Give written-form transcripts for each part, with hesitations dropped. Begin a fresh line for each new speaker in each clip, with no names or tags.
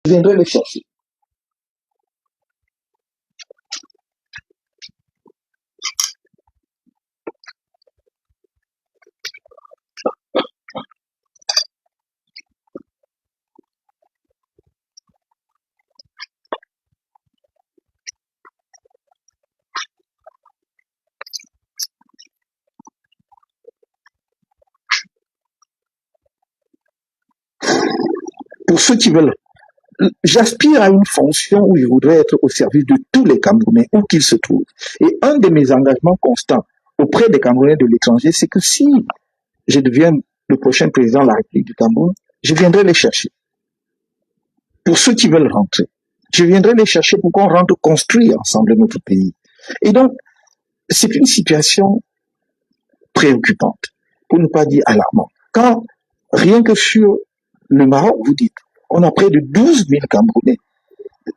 Je viendrai les chercher. Pour ceux qui veulent, j'aspire à une fonction où je voudrais être au service de tous les Camerounais, où qu'ils se trouvent. Et un de mes engagements constants auprès des Camerounais de l'étranger, c'est que si je deviens le prochain président de la République du Cameroun, je viendrai les chercher. Pour ceux qui veulent rentrer, je viendrai les chercher pour qu'on rentre construire ensemble notre pays. Et donc, c'est une situation préoccupante, pour ne pas dire alarmante. Quand, rien que sur le Maroc, vous dites, on a près de 12 000 Camerounais.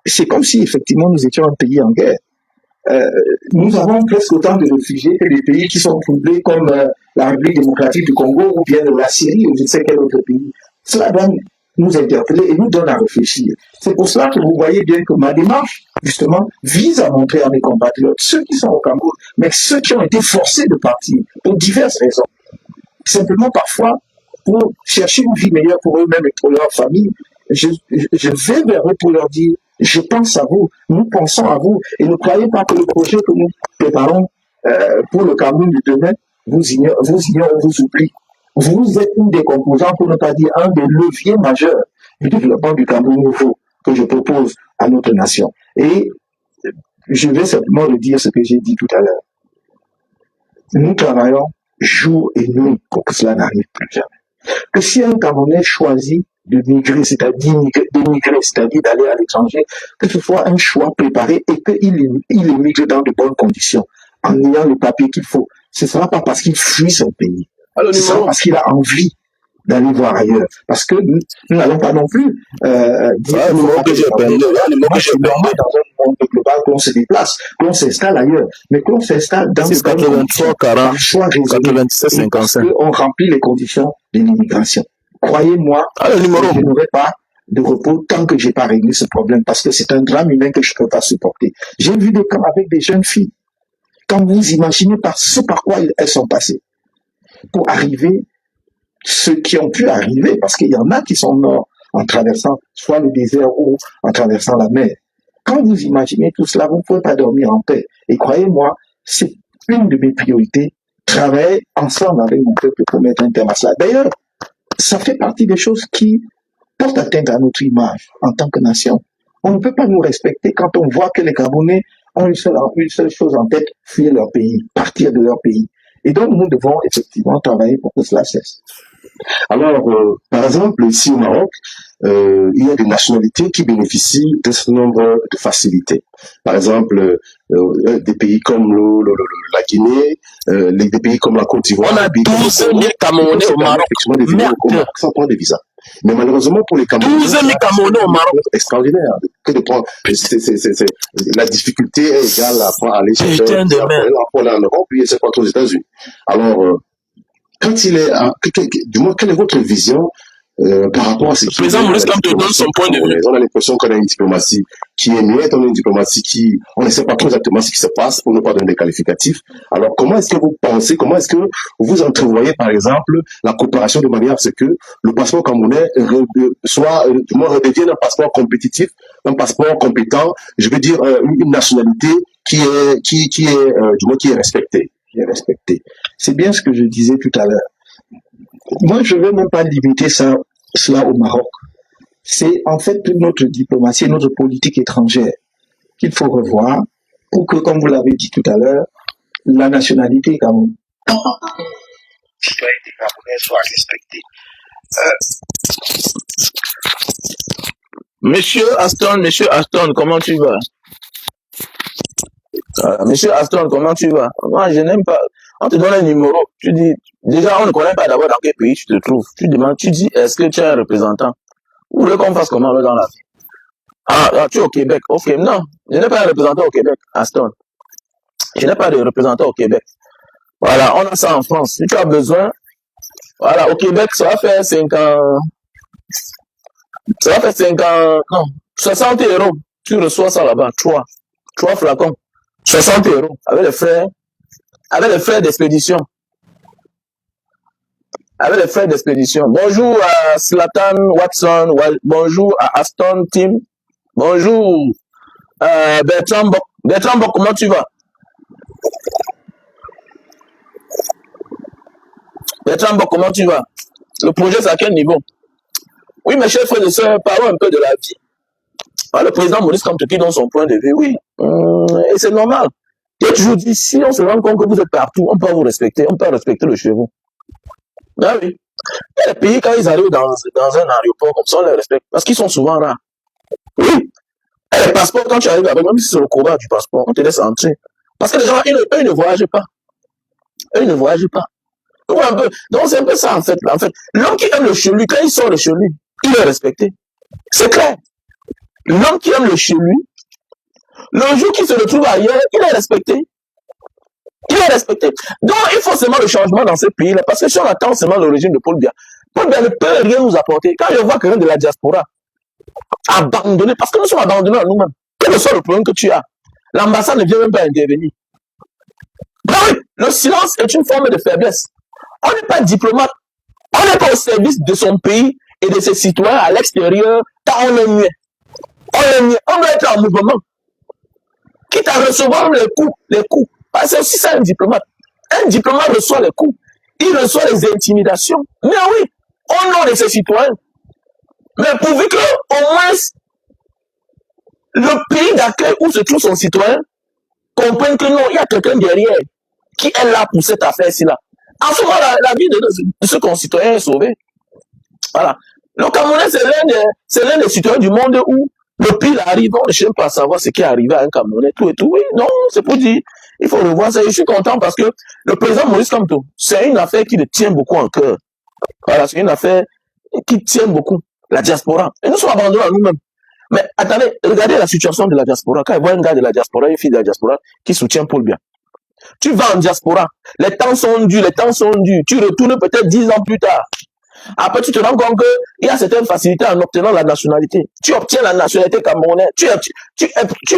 C'est comme si, effectivement, nous étions un pays en guerre. Nous avons presque autant de réfugiés que les pays qui sont troublés comme la République démocratique du Congo ou bien la Syrie ou je ne sais quel autre pays. Cela doit nous interpeller et nous donne à réfléchir. C'est pour cela que vous voyez bien que ma démarche, justement, vise à montrer à mes compatriotes, ceux qui sont au Cameroun, mais ceux qui ont été forcés de partir pour diverses raisons. Simplement parfois pour chercher une vie meilleure pour eux-mêmes et pour leur famille. Je vais vers eux pour leur dire, je pense à vous, nous pensons à vous, et ne croyez pas que le projet que nous préparons pour le Cameroun de demain vous ignore, vous oublie. Vous êtes une des composants, pour ne pas dire un des leviers majeurs du développement du Cameroun nouveau que je propose à notre nation. Et je vais simplement redire ce que j'ai dit tout à l'heure. Nous travaillons jour et nuit pour que cela n'arrive plus jamais. Que si un Camerounais choisit de migrer, c'est-à-dire d'aller à l'étranger, que ce soit un choix préparé et qu'il émigre dans de bonnes conditions, en ayant le papier qu'il faut. Ce ne sera pas parce qu'il fuit son pays. Ce sera parce qu'il a envie d'aller voir ailleurs. Parce que nous n'allons pas non plus dire que je suis normal dans un monde global qu'on se déplace, qu'on s'installe ailleurs, mais qu'on s'installe dans ce par choix raisonné, parce qu'on remplit les conditions de l'immigration. Croyez-moi, je n'aurai pas de repos tant que je n'ai pas réglé ce problème, parce que c'est un drame humain que je ne peux pas supporter. J'ai vu des cas avec des jeunes filles. Quand vous imaginez par quoi elles sont passées pour arriver, ceux qui ont pu arriver, parce qu'il y en a qui sont morts en traversant soit le désert ou en traversant la mer. Quand vous imaginez tout cela, vous ne pouvez pas dormir en paix. Et croyez-moi, c'est une de mes priorités, travailler ensemble avec mon peuple pour mettre un terme à cela. D'ailleurs, ça fait partie des choses qui portent atteinte à notre image en tant que nation. On ne peut pas nous respecter quand on voit que les Camerounais ont une seule chose en tête, fuir leur pays, partir de leur pays. Et donc, nous devons effectivement travailler pour que cela cesse.
Alors, par exemple, ici au Maroc, il y a des nationalités qui bénéficient d'un certain nombre de facilités. Par exemple, des pays comme la Guinée, des pays comme la Côte d'Ivoire.
On a 12 000 Camerounais au Maroc.
Merde. Ça prend des visas. Mais malheureusement, pour les Camerounais,
12 000 Camerounais au Maroc.
Extraordinaire. La difficulté est égale à aller chercher pour aller en Europe, puis c'est pas aux États-Unis. Alors, quand il est, du moins, quelle est votre vision par rapport à ce qui est...
Le président Maurice Kamto donne son point de vue.
On a l'impression qu'on a une diplomatie qui est muette, on a une diplomatie qui... On ne sait pas trop exactement ce qui se passe, pour ne pas donner des qualificatifs. Alors, comment est-ce que vous pensez, comment est-ce que vous entrevoyez, par exemple, la coopération de manière à ce que le passeport camerounais soit, du moins, redevienne un passeport compétitif, un passeport compétent, je veux dire, une nationalité qui est respectée.
C'est bien ce que je disais tout à l'heure. Moi, je ne vais même pas limiter cela au Maroc. C'est en fait toute notre diplomatie, notre politique étrangère qu'il faut revoir pour que, comme vous l'avez dit tout à l'heure, la nationalité camerounaise soit respectée.
Monsieur Aston, comment tu vas? Monsieur Aston, comment tu vas? Moi, je n'aime pas. On te donne un numéro. Tu dis, déjà, on ne connaît pas d'abord dans quel pays tu te trouves. Tu demandes, tu dis, est-ce que tu es un représentant? Vous voulez qu'on fasse comment dans la vie? Ah, tu es au Québec. Ok, non. Je n'ai pas un représentant au Québec, Aston. Je n'ai pas de représentant au Québec. Voilà, on a ça en France. Si tu as besoin, voilà, au Québec, ça va faire 5 ans. Ça va faire 50, non, 60 euros. Tu reçois ça là-bas, 3 flacons. 60 euros. Avec les frais d'expédition. Bonjour à Slatan Watson. Bonjour à Aston Tim. Bonjour Bertrand Bock. Bertrand Bock, comment tu vas? Bertrand Bock, comment tu vas? Le projet, c'est à quel niveau? Oui, mes chers frères et sœurs, parlons un peu de la vie. Le président Maurice Kamto qui donne son point de vue, oui. Et c'est normal. J'ai toujours dit, si on se rend compte que vous êtes partout, on peut vous respecter, on peut respecter le chez vous. Ah oui. Et les pays, quand ils arrivent dans un aéroport comme ça, on les respecte. Parce qu'ils sont souvent rares. Oui. Et les passeports, quand tu arrives avec, même si c'est le combat du passeport, on te laisse entrer. Parce que les gens, eux, ils ne voyagent pas. Donc, c'est un peu ça, en fait. L'homme qui aime le chez lui, quand il sort de chez lui, il est respecté. C'est clair. L'homme qui aime le chez lui, le jour qu'il se retrouve ailleurs, il est respecté. Donc, il faut seulement le changement dans ces pays-là. Parce que si on attend seulement le régime de Paul Biya ne peut rien nous apporter. Quand je vois quelqu'un de la diaspora abandonné, parce que nous sommes abandonnés à nous-mêmes, quel que soit le problème que tu as, l'ambassade ne vient même pas intervenir. Donc, le silence est une forme de faiblesse. On n'est pas diplomate. On n'est pas au service de son pays et de ses citoyens à l'extérieur quand on est muet. On doit être en mouvement. Quitte à recevoir les coups. Parce que aussi ça un diplomate. Un diplomate reçoit les coups. Il reçoit les intimidations. Mais oui, au nom de ses citoyens. Mais pourvu que, au moins, le pays d'accueil où se trouve son citoyen comprenne que non, il y a quelqu'un derrière qui est là pour cette affaire-ci là. En ce moment, la vie de ce concitoyen est sauvée. Voilà. Le Camerounais, c'est l'un des citoyens du monde où le pire arrive, on ne cherche pas à savoir ce qui est arrivé à un Camerounais, tout et tout. Oui, non, c'est pour dire, il faut revoir ça. Je suis content parce que le président Maurice Kamto, c'est une affaire qui le tient beaucoup en cœur. Voilà, c'est une affaire qui tient beaucoup la diaspora. Et nous sommes abandonnés à nous-mêmes. Mais attendez, regardez la situation de la diaspora. Quand il voit un gars de la diaspora, une fille de la diaspora qui soutient Paul Biya. Tu vas en diaspora, les temps sont durs. Tu retournes peut-être 10 ans plus tard. Après, tu te rends compte qu'il y a certaines facilités en obtenant la nationalité. Tu obtiens la nationalité camerounaise. Tu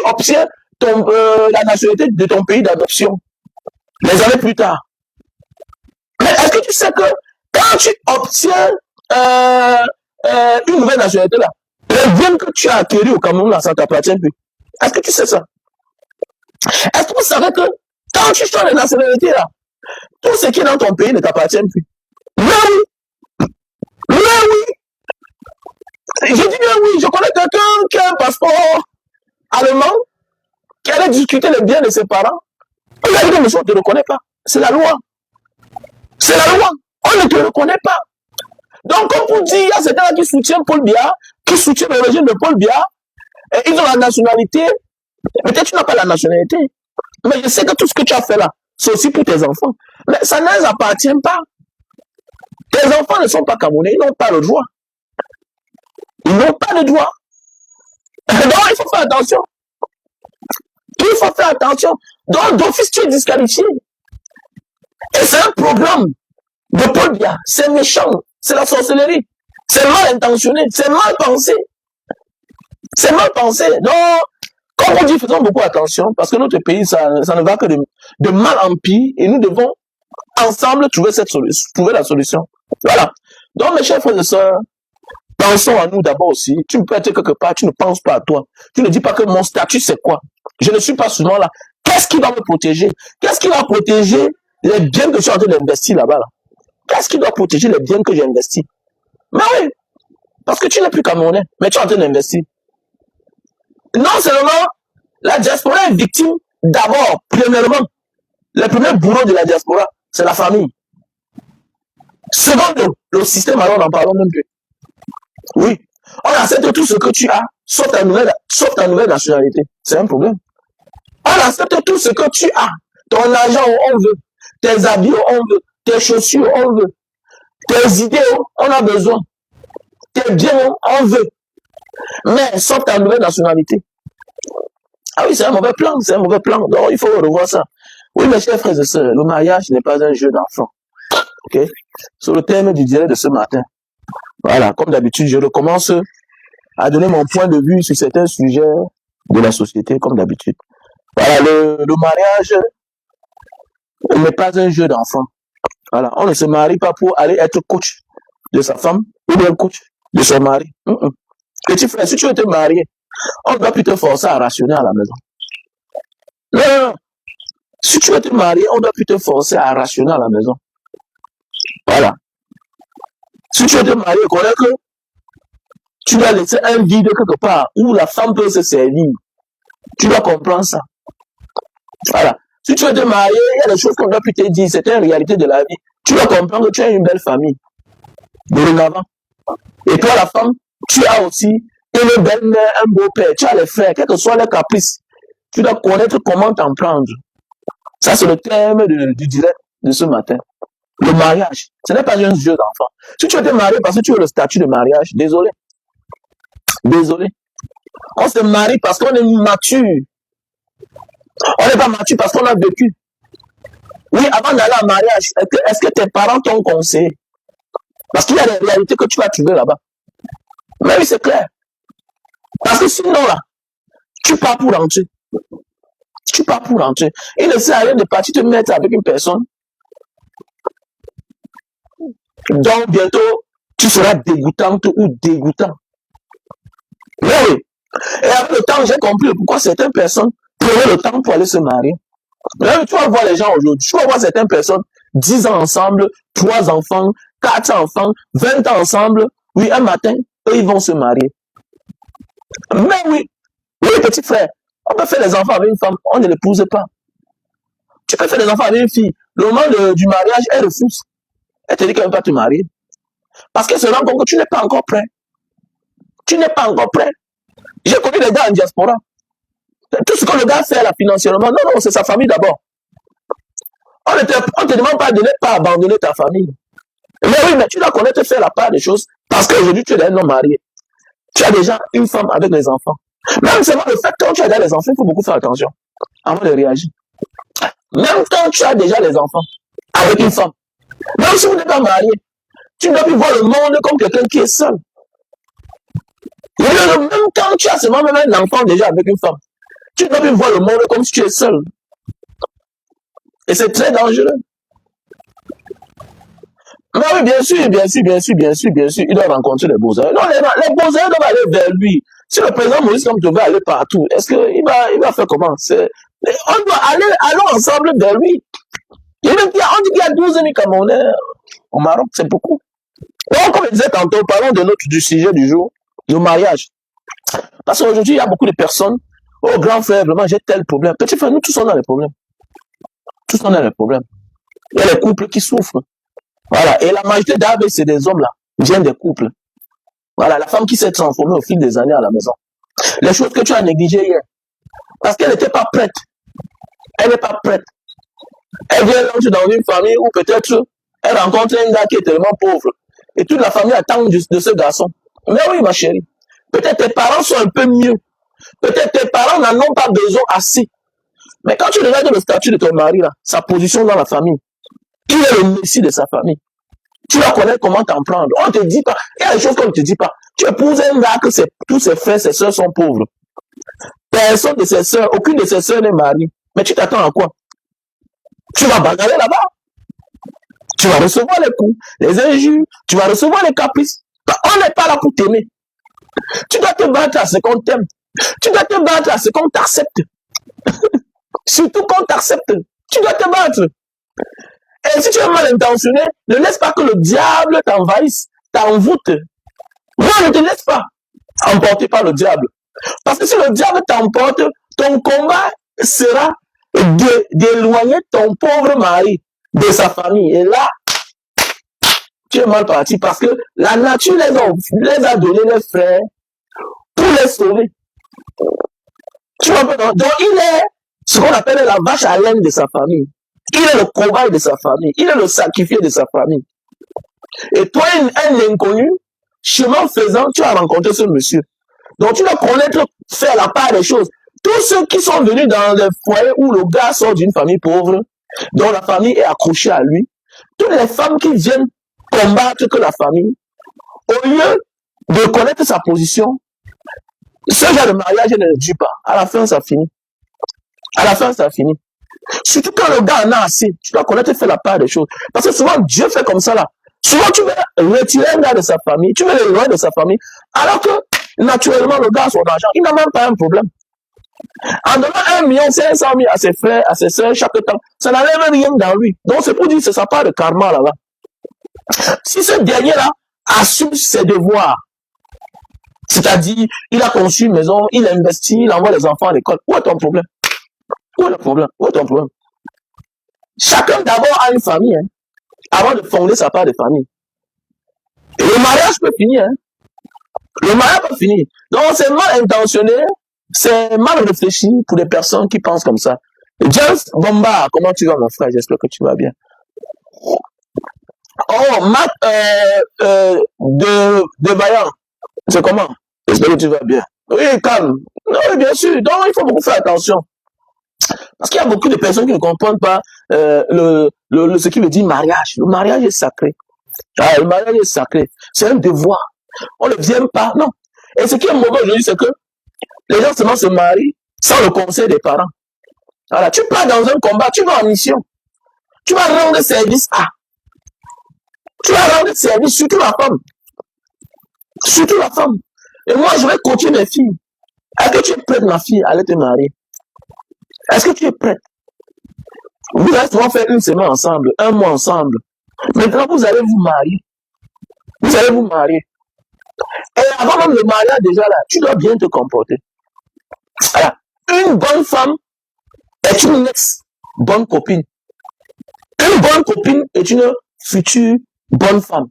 obtiens la nationalité de ton pays d'adoption. Les années plus tard. Mais est-ce que tu sais que quand tu obtiens une nouvelle nationalité là, les biens que tu as acquis au Cameroun là, ça t'appartient plus. Est-ce que tu sais ça? Est-ce que vous savez que quand tu changes de nationalité là, tout ce qui est dans ton pays ne t'appartient plus? Mais oui! Je dis bien oui, je connais quelqu'un qui a un passeport allemand, qui allait discuter les biens de ses parents. On lui a dit, monsieur, on ne te reconnaît pas. C'est la loi. On ne te reconnaît pas. Donc, comme vous dites, il y a certains qui soutiennent Paul Biya, qui soutiennent le régime de Paul Biya, et ils ont la nationalité. Peut-être tu n'as pas la nationalité. Mais je sais que tout ce que tu as fait là, c'est aussi pour tes enfants. Mais ça ne les appartient pas. Tes enfants ne sont pas camerounais, ils n'ont pas le droit. Donc, il faut faire attention. Donc, d'office, tu es disqualifié. Et c'est un programme de Paul Biya. C'est méchant. C'est la sorcellerie. C'est mal intentionné. C'est mal pensé. Donc, comme on dit, faisons beaucoup attention parce que notre pays, ça ne va que de mal en pire et nous devons ensemble trouver la solution. Voilà. Donc, mes chers frères et sœurs, pensons à nous d'abord aussi. Tu peux être quelque part, tu ne penses pas à toi. Tu ne dis pas que mon statut c'est quoi. Je ne suis pas souvent là. Qu'est-ce qui va me protéger? Qu'est-ce qui va protéger les biens que je suis en train d'investir là-bas là? Qu'est-ce qui doit protéger les biens que j'ai investis? Mais oui, parce que tu n'es plus camerounais, mais tu es en train d'investir. Non seulement la diaspora est victime d'abord, premièrement, le premier bourreau de la diaspora, c'est la famille. Second, le système, alors n'en parlons même plus. Oui, on accepte tout ce que tu as, sauf ta nouvelle nationalité. C'est un problème. On accepte tout ce que tu as. Ton argent, on veut. Tes habits, on veut. Tes chaussures, on veut. Tes idées, on a besoin. Tes biens, on veut. Mais sauf ta nouvelle nationalité. Ah oui, c'est un mauvais plan. Donc, il faut revoir ça. Oui, mes chers frères et sœurs, le mariage n'est pas un jeu d'enfant. Ok? Sur le thème du direct de ce matin. Voilà, comme d'habitude, je recommence à donner mon point de vue sur certains sujets de la société, comme d'habitude. Voilà, le mariage n'est pas un jeu d'enfant. Voilà, on ne se marie pas pour aller être coach de sa femme ou bien coach de son mari. Petit frère, si tu veux te marier, on ne doit plus te forcer à rationner à la maison. Non, non. Si tu veux te marier, on ne doit plus te forcer à rationner à la maison. Voilà. Si tu veux te marier, connais que tu dois laisser un vide quelque part où la femme peut se servir. Tu dois comprendre ça. Voilà. Si tu veux te marier, il y a des choses qu'on doit plus te dire. C'est une réalité de la vie. Tu dois comprendre que tu as une belle famille. Dorénavant. Et toi, la femme, tu as aussi une belle-mère, un beau-père. Tu as les frères, quels que soient les caprices. Tu dois connaître comment t'en prendre. Ça, c'est le thème du direct de ce matin. Le mariage, ce n'est pas un jeu d'enfant. Si tu veux te marier parce que tu veux le statut de mariage, désolé. Désolé. On se marie parce qu'on est mature. On n'est pas mature parce qu'on a vécu. Oui, avant d'aller en mariage, est-ce que tes parents t'ont conseillé? Parce qu'il y a des réalités que tu vas trouver là-bas. Mais oui, c'est clair. Parce que sinon, là, tu pars pour rentrer. Tu pars pour rentrer. Il ne sert à rien de partir te mettre avec une personne. Donc, bientôt, tu seras dégoûtante ou dégoûtant. Mais oui. Et avec le temps, j'ai compris pourquoi certaines personnes prenaient le temps pour aller se marier. Mais tu vas voir les gens aujourd'hui. Tu vas voir certaines personnes, 10 ans ensemble, 3 enfants, 4 enfants, 20 ans ensemble. Oui, un matin, eux, ils vont se marier. Mais oui, oui, petit frère, on peut faire des enfants avec une femme, on ne l'épouse pas. Tu peux faire des enfants avec une fille. Le moment du mariage, elle refuse. Elle te dit qu'elle ne va pas te marier. Parce qu'elle se rend compte que tu n'es pas encore prêt. Tu n'es pas encore prêt. J'ai connu des gars en diaspora. Tout ce que le gars fait là financièrement, non, non, c'est sa famille d'abord. On ne te demande pas de ne pas abandonner ta famille. Mais oui, mais tu dois connaître faire la part des choses parce qu'aujourd'hui, tu es un homme marié. Tu as déjà une femme avec des enfants. Même seulement le fait que quand tu as déjà les enfants, il faut beaucoup faire attention avant de réagir. Même quand tu as déjà les enfants avec une femme, même si vous n'êtes pas marié, tu ne dois plus voir le monde comme quelqu'un qui est seul. Même quand tu as seulement même un enfant déjà avec une femme, tu ne dois plus voir le monde comme si tu es seul. Et c'est très dangereux. Mais oui, bien sûr, il doit rencontrer les beaux-arts. Non, les beaux-arts doivent aller vers lui. Si le président Maurice Kamto veut aller partout, est-ce qu'il va faire comment? On doit allons ensemble vers lui. On dit qu'il y a 12 000 Camerounais au Maroc, c'est beaucoup. Donc, comme je disais tantôt, parlons du sujet du jour, le mariage. Parce qu'aujourd'hui, il y a beaucoup de personnes. Oh, grand frère, vraiment, j'ai tel problème. Petit frère, nous tous on a les problèmes. Tous on a les problèmes. Il y a les couples qui souffrent. Voilà. Et la majorité d'AVC des hommes là viennent des couples. Voilà. La femme qui s'est transformée au fil des années à la maison. Les choses que tu as négligées hier. Parce qu'elle n'était pas prête. Elle n'est pas prête. Elle vient dans une famille où peut-être elle rencontre un gars qui est tellement pauvre. Et toute la famille attend de ce garçon. Mais oui, ma chérie. Peut-être tes parents sont un peu mieux. Peut-être tes parents n'en ont pas besoin assez. Mais quand tu regardes le statut de ton mari, là, sa position dans la famille, il est le messie de sa famille. Tu vas connaître comment t'en prendre. On ne te dit pas. Il y a des choses qu'on ne te dit pas. Tu épouses un gars que tous ses frères, ses soeurs sont pauvres. Personne de ses soeurs, aucune de ses soeurs n'est mariée. Mais tu t'attends à quoi? Tu vas bagarrer là-bas. Tu vas recevoir les coups, les injures, tu vas recevoir les caprices. On n'est pas là pour t'aimer. Tu dois te battre à ce qu'on t'aime. Tu dois te battre à ce qu'on t'accepte. Surtout qu'on t'accepte. Tu dois te battre. Et si tu es mal intentionné, ne laisse pas que le diable t'envahisse, t'envoûte. Non, ne te laisse pas emporter par le diable. Parce que si le diable t'emporte, ton combat sera d'éloigner ton pauvre mari de sa famille. Et là, tu es mal parti parce que la nature les a donné les frères pour les sauver. Tu vois, donc il est ce qu'on appelle la vache à laine de sa famille. Il est le cobaye de sa famille. Il est le sacrifié de sa famille. Et toi, un inconnu, chemin faisant, tu as rencontré ce monsieur. Donc tu dois connaître, faire la part des choses. Tous ceux qui sont venus dans les foyers où le gars sort d'une famille pauvre, dont la famille est accrochée à lui, toutes les femmes qui viennent combattre que la famille, au lieu de connaître sa position, Ce genre de mariage ne dure pas. À la fin, ça finit. À la fin, ça finit. Surtout quand le gars en a assez, tu dois connaître et faire la part des choses. Parce que souvent, Dieu fait comme ça là. Souvent, tu veux retirer un gars de sa famille, tu veux le loin de sa famille, alors que naturellement, le gars a son argent, il n'a même pas un problème. En donnant 1,5 million à ses frères, à ses soeurs chaque temps, ça n'enlève rien dans lui. Donc, c'est pour dire que c'est sa part de karma là-bas. Si ce dernier-là assume ses devoirs, c'est-à-dire, il a conçu une maison, il investit, il envoie les enfants à l'école, où est ton problème? Où est le problème? Où est ton problème? Chacun d'abord a une famille, hein, avant de fonder sa part de famille. Et le mariage peut finir, hein. Le mariage peut finir. Donc, c'est mal intentionné, c'est mal réfléchi pour des personnes qui pensent comme ça. James Bomba, comment tu vas, mon frère? J'espère que tu vas bien. Oh, Matt de Bayan, c'est comment? J'espère que tu vas bien. Oui, calme. Oui, bien sûr. Donc, il faut beaucoup faire attention. Parce qu'il y a beaucoup de personnes qui ne comprennent pas ce qui veut dire mariage. Le mariage est sacré. Ah, le mariage est sacré. C'est un devoir. On ne vient pas. Non. Et ce qui est mauvais aujourd'hui, c'est que les gens seulement se marient sans le conseil des parents. Voilà. Tu pars dans un combat, tu vas en mission. Tu vas rendre service à. Tu vas rendre service, surtout la femme. Surtout la femme. Et moi, je vais coacher mes filles. Est-ce que tu es prête, ma fille, à aller te marier? Est-ce que tu es prête? Vous allez souvent faire une semaine ensemble, un mois ensemble. Maintenant, vous allez vous marier. Vous allez vous marier. Et avant même le mariage, déjà là, tu dois bien te comporter. Voilà. Une bonne femme est une ex-bonne copine. Une bonne copine est une future bonne femme.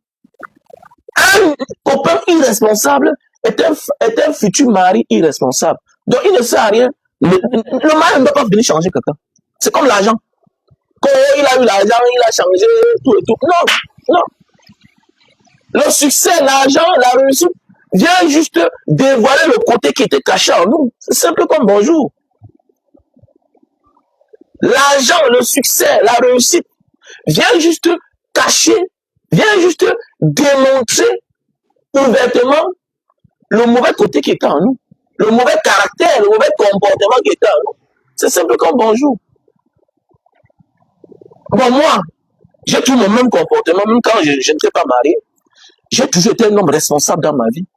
Un copain irresponsable est un futur mari irresponsable. Donc, il ne sert à rien. Le mari ne doit pas venir changer quelqu'un. C'est comme l'argent. Quand il a eu l'argent, il a changé tout et tout. Non, non. Le succès, l'argent, la réussite vient juste dévoiler le côté qui était caché en nous. C'est simple comme bonjour. L'argent, le succès, la réussite vient juste cacher, vient juste démontrer ouvertement le mauvais côté qui était en nous. Le mauvais caractère, le mauvais comportement qui était en nous. C'est simple comme bonjour. Bon, moi, j'ai toujours le même comportement, même quand je n'étais pas marié. J'ai toujours été un homme responsable dans ma vie.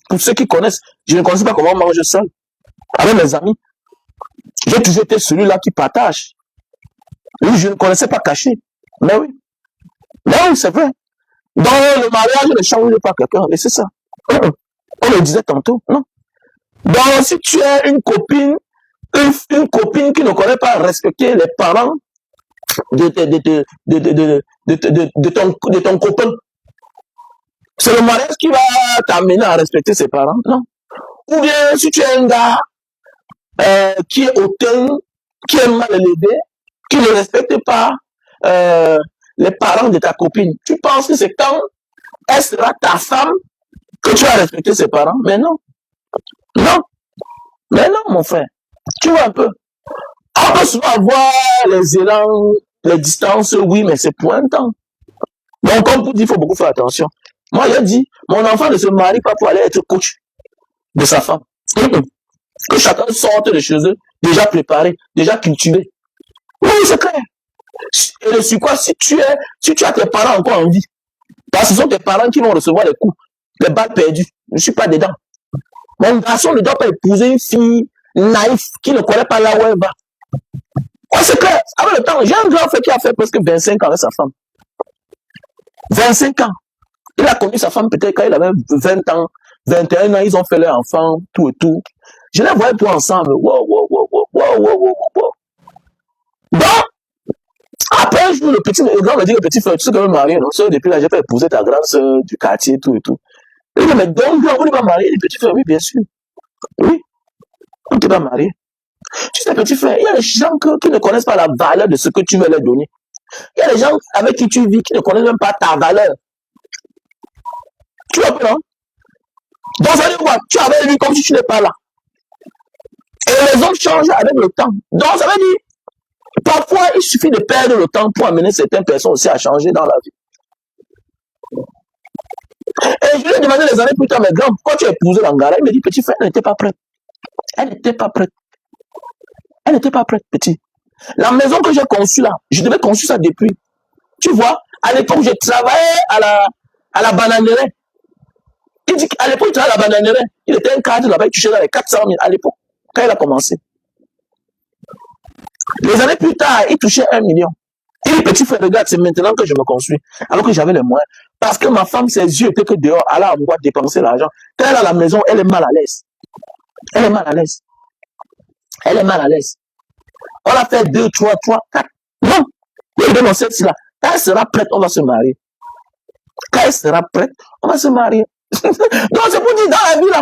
Pour ceux qui connaissent, je ne connaissais pas comment manger seul. Avec mes amis. J'ai toujours été celui-là qui partage. Oui, je ne connaissais pas cacher. Mais oui. Mais oui, c'est vrai. Dans le mariage, ne change pas quelqu'un. Et c'est ça. On le disait tantôt. Non. Donc, si tu es une copine qui ne connaît pas respecter les parents de ton copain, c'est le mariage qui va t'amener à respecter ses parents, non? Ou bien, si tu es un gars qui est hautain, qui est mal élevé, qui ne respecte pas les parents de ta copine, tu penses que c'est quand elle sera ta femme que tu vas respecter ses parents? Mais non. Non. Mais non, mon frère. Tu vois un peu. On peut souvent avoir les élans, les distances, oui, mais c'est pour un temps. Donc, comme vous dites, il faut beaucoup faire attention. Moi, j'ai dit, mon enfant ne se marie pas pour aller être coach de sa femme. Que chacun sorte de chez eux, déjà préparé, déjà cultivé. Oui, c'est clair. Et de sur quoi, si tu as tes parents encore en vie, parce que ce sont tes parents qui vont recevoir les coups, les balles perdues. Je ne suis pas dedans. Mon garçon ne doit pas épouser une fille naïve qui ne connaît pas là où elle va. Oui, c'est clair. Avec le temps, j'ai un grand frère qui a fait presque 25 ans avec sa femme. 25 ans. Il a connu sa femme peut-être quand il avait 20 ans, 21 ans, ils ont fait leur enfant, tout et tout. Je les voyais tous ensemble. Wow. Donc, après un jour, le grand me dit, le petit frère, tu sais que je vais me marier, non? Depuis là, j'ai fait épouser ta grande soeur du quartier, tout et tout. Il dit, mais donc, on ne va pas marier les petits frères? Oui, bien sûr. Oui, on ne va marier. Tu sais, petit frère, il y a des gens qui ne connaissent pas la valeur de ce que tu veux leur donner. Il y a des gens avec qui tu vis qui ne connaissent même pas ta valeur. Tu vois pas, non? Donc, ça veut dire quoi? Tu avais lui comme si tu n'es pas là. Et les hommes changent avec le temps. Donc, ça veut dire, parfois, il suffit de perdre le temps pour amener certaines personnes aussi à changer dans la vie. Et je lui ai demandé les années plus tard, mais grand, quand tu as épousé l'Angara, il me dit, petit frère, n'était pas prêt. Elle n'était pas prête. Elle n'était pas prête, petit. La maison que j'ai conçue là, je devais construire ça depuis. Tu vois, à l'époque, je travaillais à la bananerie. Il dit qu'à l'époque, il travaillait à la bananerie. Il était un cadre là-bas, il touchait dans les 400 000 à l'époque, quand il a commencé. Les années plus tard, il touchait 1 million. Il dit, petit frère, regarde, c'est maintenant que je me construis. Alors que j'avais les moyens. Parce que ma femme, ses yeux étaient que dehors. Alors, on doit dépenser l'argent. Quand elle est à la maison, elle est mal à l'aise. Elle est mal à l'aise. Elle est mal à l'aise. On a fait 2, 3, 4. Non. Il est dans cette là. Quand elle sera prête, on va se marier. Quand elle sera prête, on va se marier. Donc, c'est pour dire dans la vie là.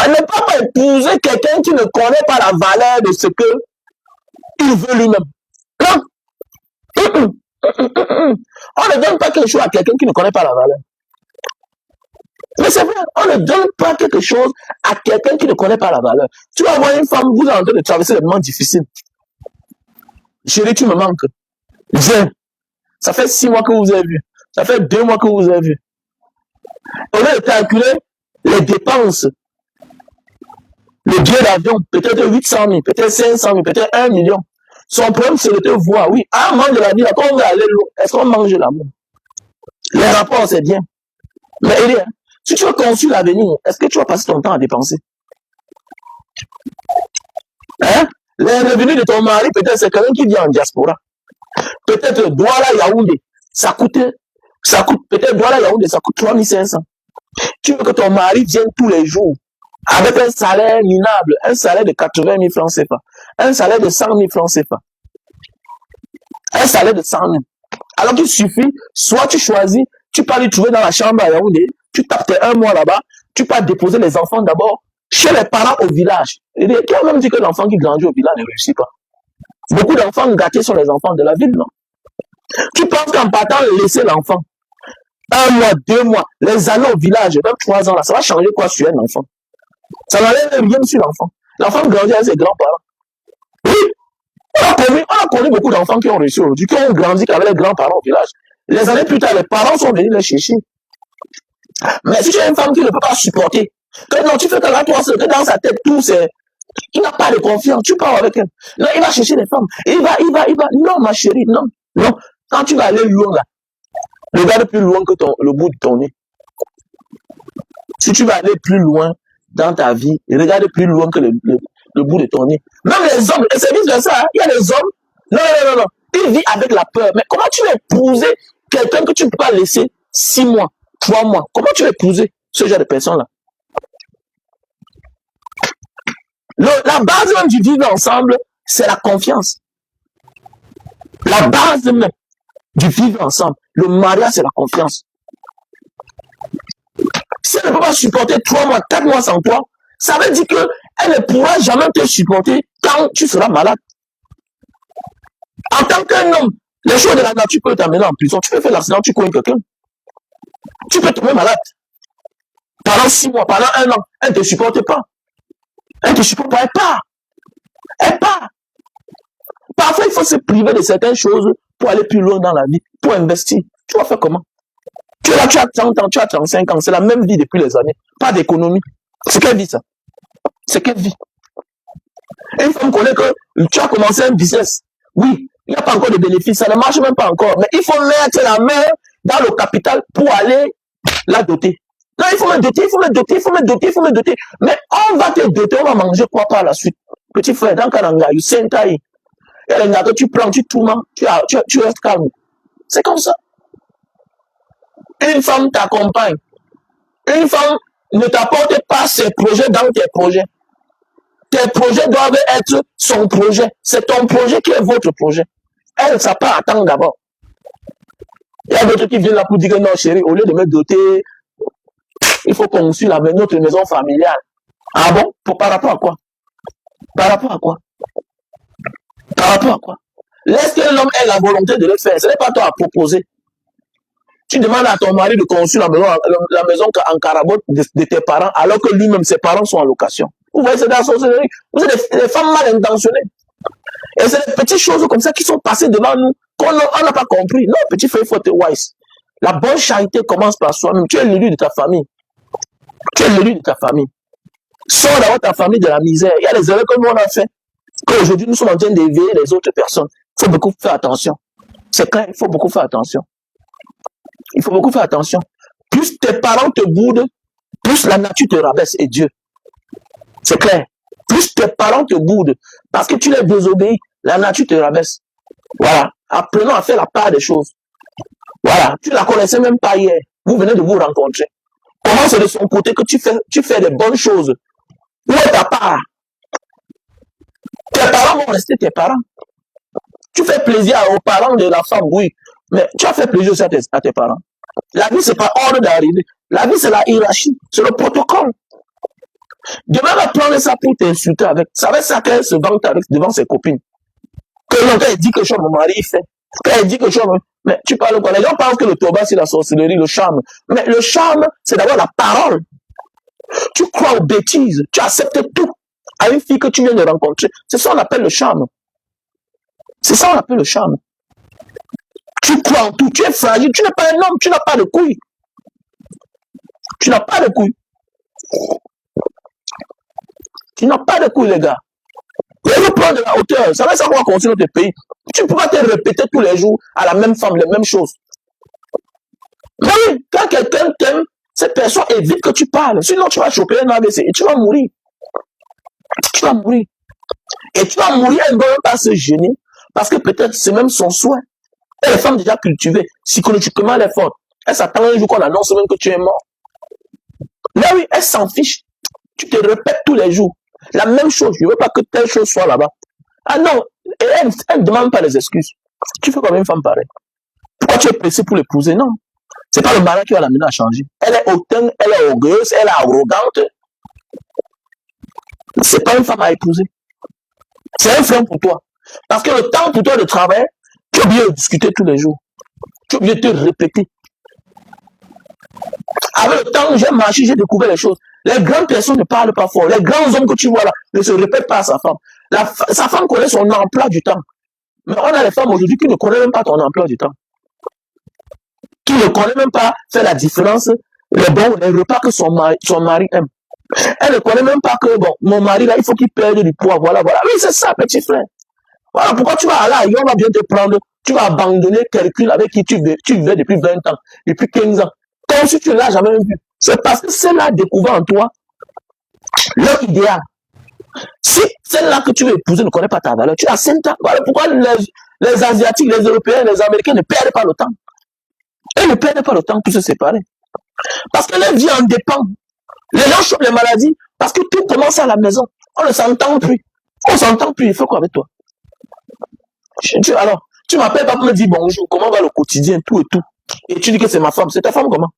Ne pas épouser quelqu'un qui ne connaît pas la valeur de ce que il veut lui-même. Non. On ne donne pas quelque chose à quelqu'un qui ne connaît pas la valeur. Mais c'est vrai, on ne donne pas quelque chose à quelqu'un qui ne connaît pas la valeur. Tu vas voir une femme, vous êtes en train de traverser des moments difficiles. Chérie, tu me manques. Viens. Ça fait 6 mois que vous avez vu. Ça fait 2 mois que vous avez vu. Au lieu de calculer les dépenses, le billet d'avion, peut-être 800 000, peut-être 500 000, peut-être 1 million. Son problème, c'est de te voir. Oui, à un moment de la vie, quand on va aller loin, est-ce qu'on mange l'amour? Les rapports, c'est bien. Mais il est, si tu veux construire l'avenir, est-ce que tu vas passer ton temps à dépenser? Hein? Les revenus de ton mari, peut-être c'est quelqu'un qui vit en diaspora. Peut-être Douala Yaoundé, ça coûte peut-être Douala Yaoundé, ça coûte 3500. Tu veux que ton mari vienne tous les jours avec un salaire minable, un salaire de 80 000 francs CFA, un salaire de 100 000 francs CFA, un salaire de 100 000. Alors qu'il suffit, soit tu choisis, tu pars lui trouver dans la chambre à Yaoundé, tu tapes tes 1 mois là-bas, tu pars déposer les enfants d'abord chez les parents au village. Et qui a même dit que l'enfant qui grandit au village ne réussit pas? Beaucoup d'enfants gâtés sont les enfants de la ville, non? Tu penses qu'en partant laisser l'enfant 1 mois, 2 mois, les années au village, même 3 ans là, ça va changer quoi sur un enfant? Ça n'enlève rien sur l'enfant. L'enfant grandit avec ses grands-parents. Oui, on a connu beaucoup d'enfants qui ont réussi aujourd'hui, qui ont grandi avec les grands-parents au village. Les années plus tard, les parents sont venus les chercher. Mais si tu as une femme qui ne peut pas supporter, que non, tu fais que là, toi, que dans sa tête, tout c'est... Il n'a pas de confiance, tu parles avec elle. Non, il va chercher les femmes. Il va. Non, ma chérie, non. Quand tu vas aller loin là, regarde plus loin que le bout de ton nez. Si tu vas aller plus loin dans ta vie, regarde plus loin que le bout de ton nez. Même les hommes, et c'est vice versa, hein, il y a les hommes, non. Ils vivent avec la peur. Mais comment tu vas épouser quelqu'un que tu ne peux pas laisser 6 mois, 3 mois? Comment tu vas épouser ce genre de personnes-là? La base même du vivre ensemble, c'est la confiance. La base même du vivre ensemble, le mariage, c'est la confiance. Si elle ne peut pas supporter 3 mois, 4 mois sans toi, ça veut dire qu'elle ne pourra jamais te supporter quand tu seras malade. En tant qu'un homme, les choses de la nature peuvent t'amener en prison. Tu peux faire l'accident, tu connais quelqu'un. Tu peux tomber malade. Pendant 6 mois, pendant 1 an, elle ne te supporte pas. Elle ne te supporte pas, elle part. Parfois, il faut se priver de certaines choses pour aller plus loin dans la vie, pour investir. Tu vas faire comment? Tu es là, tu as 30 ans, tu as 35 ans, c'est la même vie depuis les années. Pas d'économie. C'est quelle vie ça? C'est quelle vie? Une femme connaît que tu as commencé un business. Oui, il n'y a pas encore de bénéfices, ça ne marche même pas encore. Mais il faut mettre la main dans le capital pour aller la doter. Non, il faut me doter. Mais on va te doter, on va manger quoi par la suite? Petit frère, dans Kananga, il y a les gars que tu prends, tu tourments, tu restes calme. C'est comme ça. Une femme t'accompagne. Une femme ne t'apporte pas ses projets dans tes projets. Tes projets doivent être son projet. C'est ton projet qui est votre projet. Elle, ça peut attendre d'abord. Il y a d'autres qui viennent là pour dire que non, chérie, au lieu de me doter, il faut construire notre maison familiale. Ah bon? Par rapport à quoi? Par rapport à quoi? Par rapport à quoi? Laisse que l'homme ait la volonté de le faire. Ce n'est pas toi à proposer. Tu demandes à ton mari de construire la maison en carabote de tes parents, alors que lui-même, ses parents sont en location. Vous voyez, c'est de la sorcellerie. Vous êtes des femmes mal intentionnées. Et c'est des petites choses comme ça qui sont passées devant nous, qu'on n'a pas compris. Non, petit frère, il faut être wise. La bonne charité commence par soi-même. Tu es l'élu de ta famille. Tu es l'élu de ta famille. Sors d'abord ta famille de la misère. Il y a les erreurs que nous on a fait. Qu'aujourd'hui nous sommes en train d'éveiller les autres personnes. Il faut beaucoup faire attention. C'est clair, il faut beaucoup faire attention. Il faut beaucoup faire attention. Plus tes parents te boudent, plus la nature te rabaisse et Dieu. C'est clair. Plus tes parents te boudent, parce que tu les désobéis, la nature te rabaisse. Voilà. Apprenons à faire la part des choses. Voilà. Tu ne la connaissais même pas hier. Vous venez de vous rencontrer. Comment c'est de son côté que tu fais des bonnes choses? Où est ta part? Tes parents vont rester tes parents. Tu fais plaisir aux parents de la femme, oui. Mais tu as fait plaisir aussi à tes parents. La vie, c'est pas ordre d'arrivée. La vie, c'est la hiérarchie. C'est le protocole. Demain, va prendre ça pour t'insulter avec. Ça va être ça qu'elle se vante avec devant ses copines. Que non, quand elle dit que mon mari fait. Quand elle dit que mais tu parles quoi? Les gens pensent que le toba, c'est la sorcellerie, le charme. Mais le charme, c'est d'abord la parole. Tu crois aux bêtises. Tu acceptes tout à une fille que tu viens de rencontrer. C'est ça qu'on appelle le charme. C'est ça qu'on appelle le charme. Tu crois en tout. Tu es fragile. Tu n'es pas un homme. Tu n'as pas de couilles. Tu n'as pas de couilles. Tu n'as pas de couilles, les gars. Il faut prendre de la hauteur. Ça va savoir construire notre pays. Tu ne peux pas te répéter tous les jours à la même femme les mêmes choses. Mais oui, quand quelqu'un t'aime, cette personne évite que tu parles. Sinon, tu vas choper un AVC et tu vas mourir. Tu vas mourir. Et tu vas mourir, elle ne doit pas se gêner. Parce que peut-être c'est même son souhait. Et les femmes déjà cultivées, psychologiquement, elle est forte. Elle s'attend un jour qu'on annonce même que tu es mort. Là, oui, elle s'en fiche. Tu te répètes tous les jours. La même chose. Je ne veux pas que telle chose soit là-bas. Ah non, elle ne demande pas les excuses. Tu fais comme une femme pareille. Pourquoi tu es pressé pour l'épouser? Non. C'est pas le mari qui va l'amener à changer. Elle est hautaine, elle est orgueilleuse, elle est arrogante. C'est pas une femme à épouser. C'est un frein pour toi. Parce que le temps pour toi de travailler, tu es obligé de discuter tous les jours. Tu es obligé de te répéter. Avec le temps, j'ai marché, j'ai découvert les choses. Les grandes personnes ne parlent pas fort. Les grands hommes que tu vois là ne se répètent pas à sa femme. Sa femme connaît son emploi du temps. Mais on a les femmes aujourd'hui qui ne connaissent même pas ton emploi du temps. Qui ne connaissent même pas faire la différence, les repas que son mari aime. Elle ne connaît même pas que, bon, mon mari là, il faut qu'il perde du poids. Voilà, voilà. Oui, c'est ça, petit frère. Voilà pourquoi tu vas aller ailleurs, on va bien te prendre. Tu vas abandonner quelqu'un avec qui tu vivais depuis 20 ans, depuis 15 ans. Comme si tu ne l'as jamais vu. C'est parce que celle-là a découvert en toi leur idéal. Si celle-là que tu veux épouser ne connaît pas ta valeur, tu as 5 ans. Voilà pourquoi les Asiatiques, les Européens, les Américains ne perdent pas le temps. Ils ne perdent pas le temps pour se séparer. Parce que leur vie en dépend. Les gens chopent les maladies parce que tout commence à la maison. On ne s'entend plus. On s'entend plus. Il fait quoi avec toi? Alors, tu m'appelles pas pour me dire bonjour, comment va le quotidien, tout et tout. Et tu dis que c'est ma femme. C'est ta femme comment?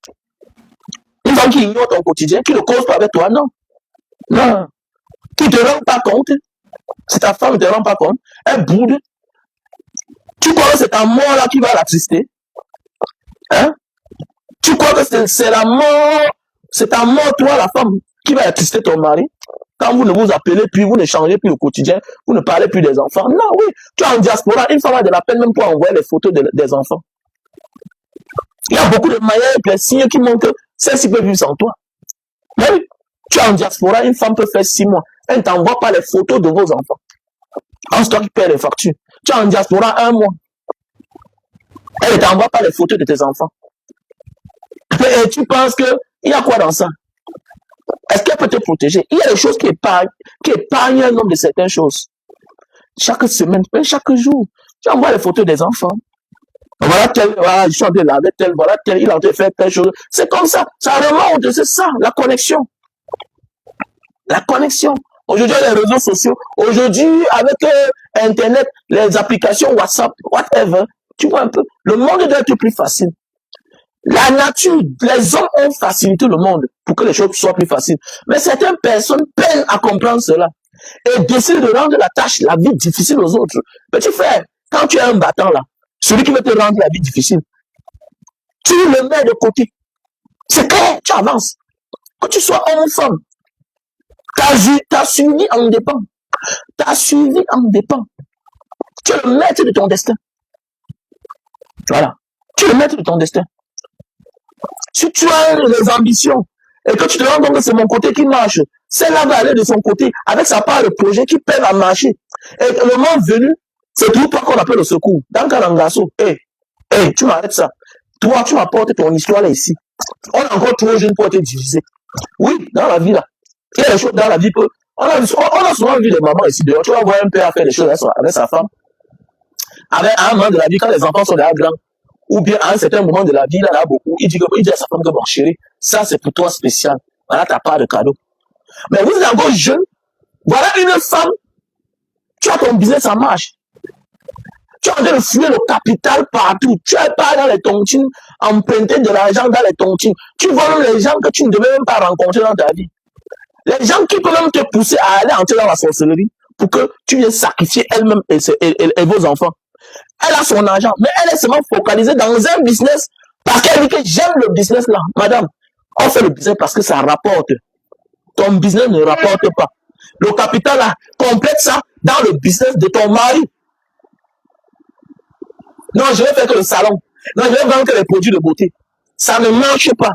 Une femme qui ignore ton quotidien, qui ne cause pas avec toi, non. Non. Qui ne te rend pas compte. C'est ta femme, ne te rend pas compte. Elle boude. Tu crois que c'est ta mort là qui va l'attrister? Hein? Tu crois que c'est la mort, c'est ta mort, toi, la femme, qui va attrister ton mari? Quand vous ne vous appelez plus, vous ne changez plus le quotidien, vous ne parlez plus des enfants. Non, oui, tu es en diaspora, une femme a de la peine même pour envoyer les photos des enfants. Il y a beaucoup de manières et de signes qui montrent que celle-ci peut vivre sans toi. Mais oui, tu es en diaspora, une femme peut faire 6 mois. Elle ne t'envoie pas les photos de vos enfants. En ce temps qui paie les factures. Tu es en diaspora 1 mois. Elle ne t'envoie pas les photos de tes enfants. Et tu penses qu'il y a quoi dans ça? Est-ce qu'elle peut te protéger? Il y a des choses qui épargnent un homme de certaines choses. Chaque semaine, chaque jour, tu envoies les photos des enfants. Voilà tel, voilà, je suis en train de laver tel, voilà tel, il est en train de faire telle chose. C'est comme ça, ça remonte, c'est ça, la connexion. La connexion. Aujourd'hui, les réseaux sociaux, aujourd'hui, avec Internet, les applications WhatsApp, whatever, tu vois un peu, le monde doit être plus facile. La nature, les hommes ont facilité le monde pour que les choses soient plus faciles. Mais certaines personnes peinent à comprendre cela et décident de rendre la vie difficile aux autres. Petit frère, quand tu es un battant là, celui qui veut te rendre la vie difficile, tu le mets de côté. C'est clair, tu avances. Que tu sois homme ou femme, ta suivi en dépend. Ta suivi en dépend. Tu es le maître de ton destin. Voilà. Tu es le maître de ton destin. Si tu as des ambitions et que tu te rends compte que c'est mon côté qui marche, celle-là va aller de son côté avec sa part de projet qui peine à marcher. Et le moment venu, c'est tout pas qu'on appelle le secours. Dans Kalangaso, tu m'arrêtes ça. Toi, tu m'apportes ton histoire là ici. On est encore trop jeune pour être divisé. Oui, dans la vie là. Il y a des choses dans la vie que on a souvent vu des mamans ici dehors. Tu vas voir un père faire des choses avec sa femme. Avec un moment de la vie, quand les enfants sont déjà grands, ou bien à un certain moment de la vie, là, beaucoup, il dit à sa femme que bon chérie, ça c'est pour toi spécial. Voilà ta part de cadeau. Mais vous êtes encore jeune. Voilà une femme. Tu as ton business en marche. Tu es en train de fouiller le capital partout. Tu es pas dans les tontines, emprunter de l'argent dans les tontines. Tu vois même les gens que tu ne devais même pas rencontrer dans ta vie. Les gens qui peuvent même te pousser à aller entrer dans la sorcellerie pour que tu viennes sacrifier elle-même et vos enfants. Elle a son argent, mais elle est seulement focalisée dans un business parce qu'elle dit que j'aime le business là. Madame, on fait le business parce que ça rapporte. Ton business ne rapporte pas. Le capital là, complète ça dans le business de ton mari. Non, je vais faire que le salon. Non, je vais vendre que les produits de beauté. Ça ne marche pas.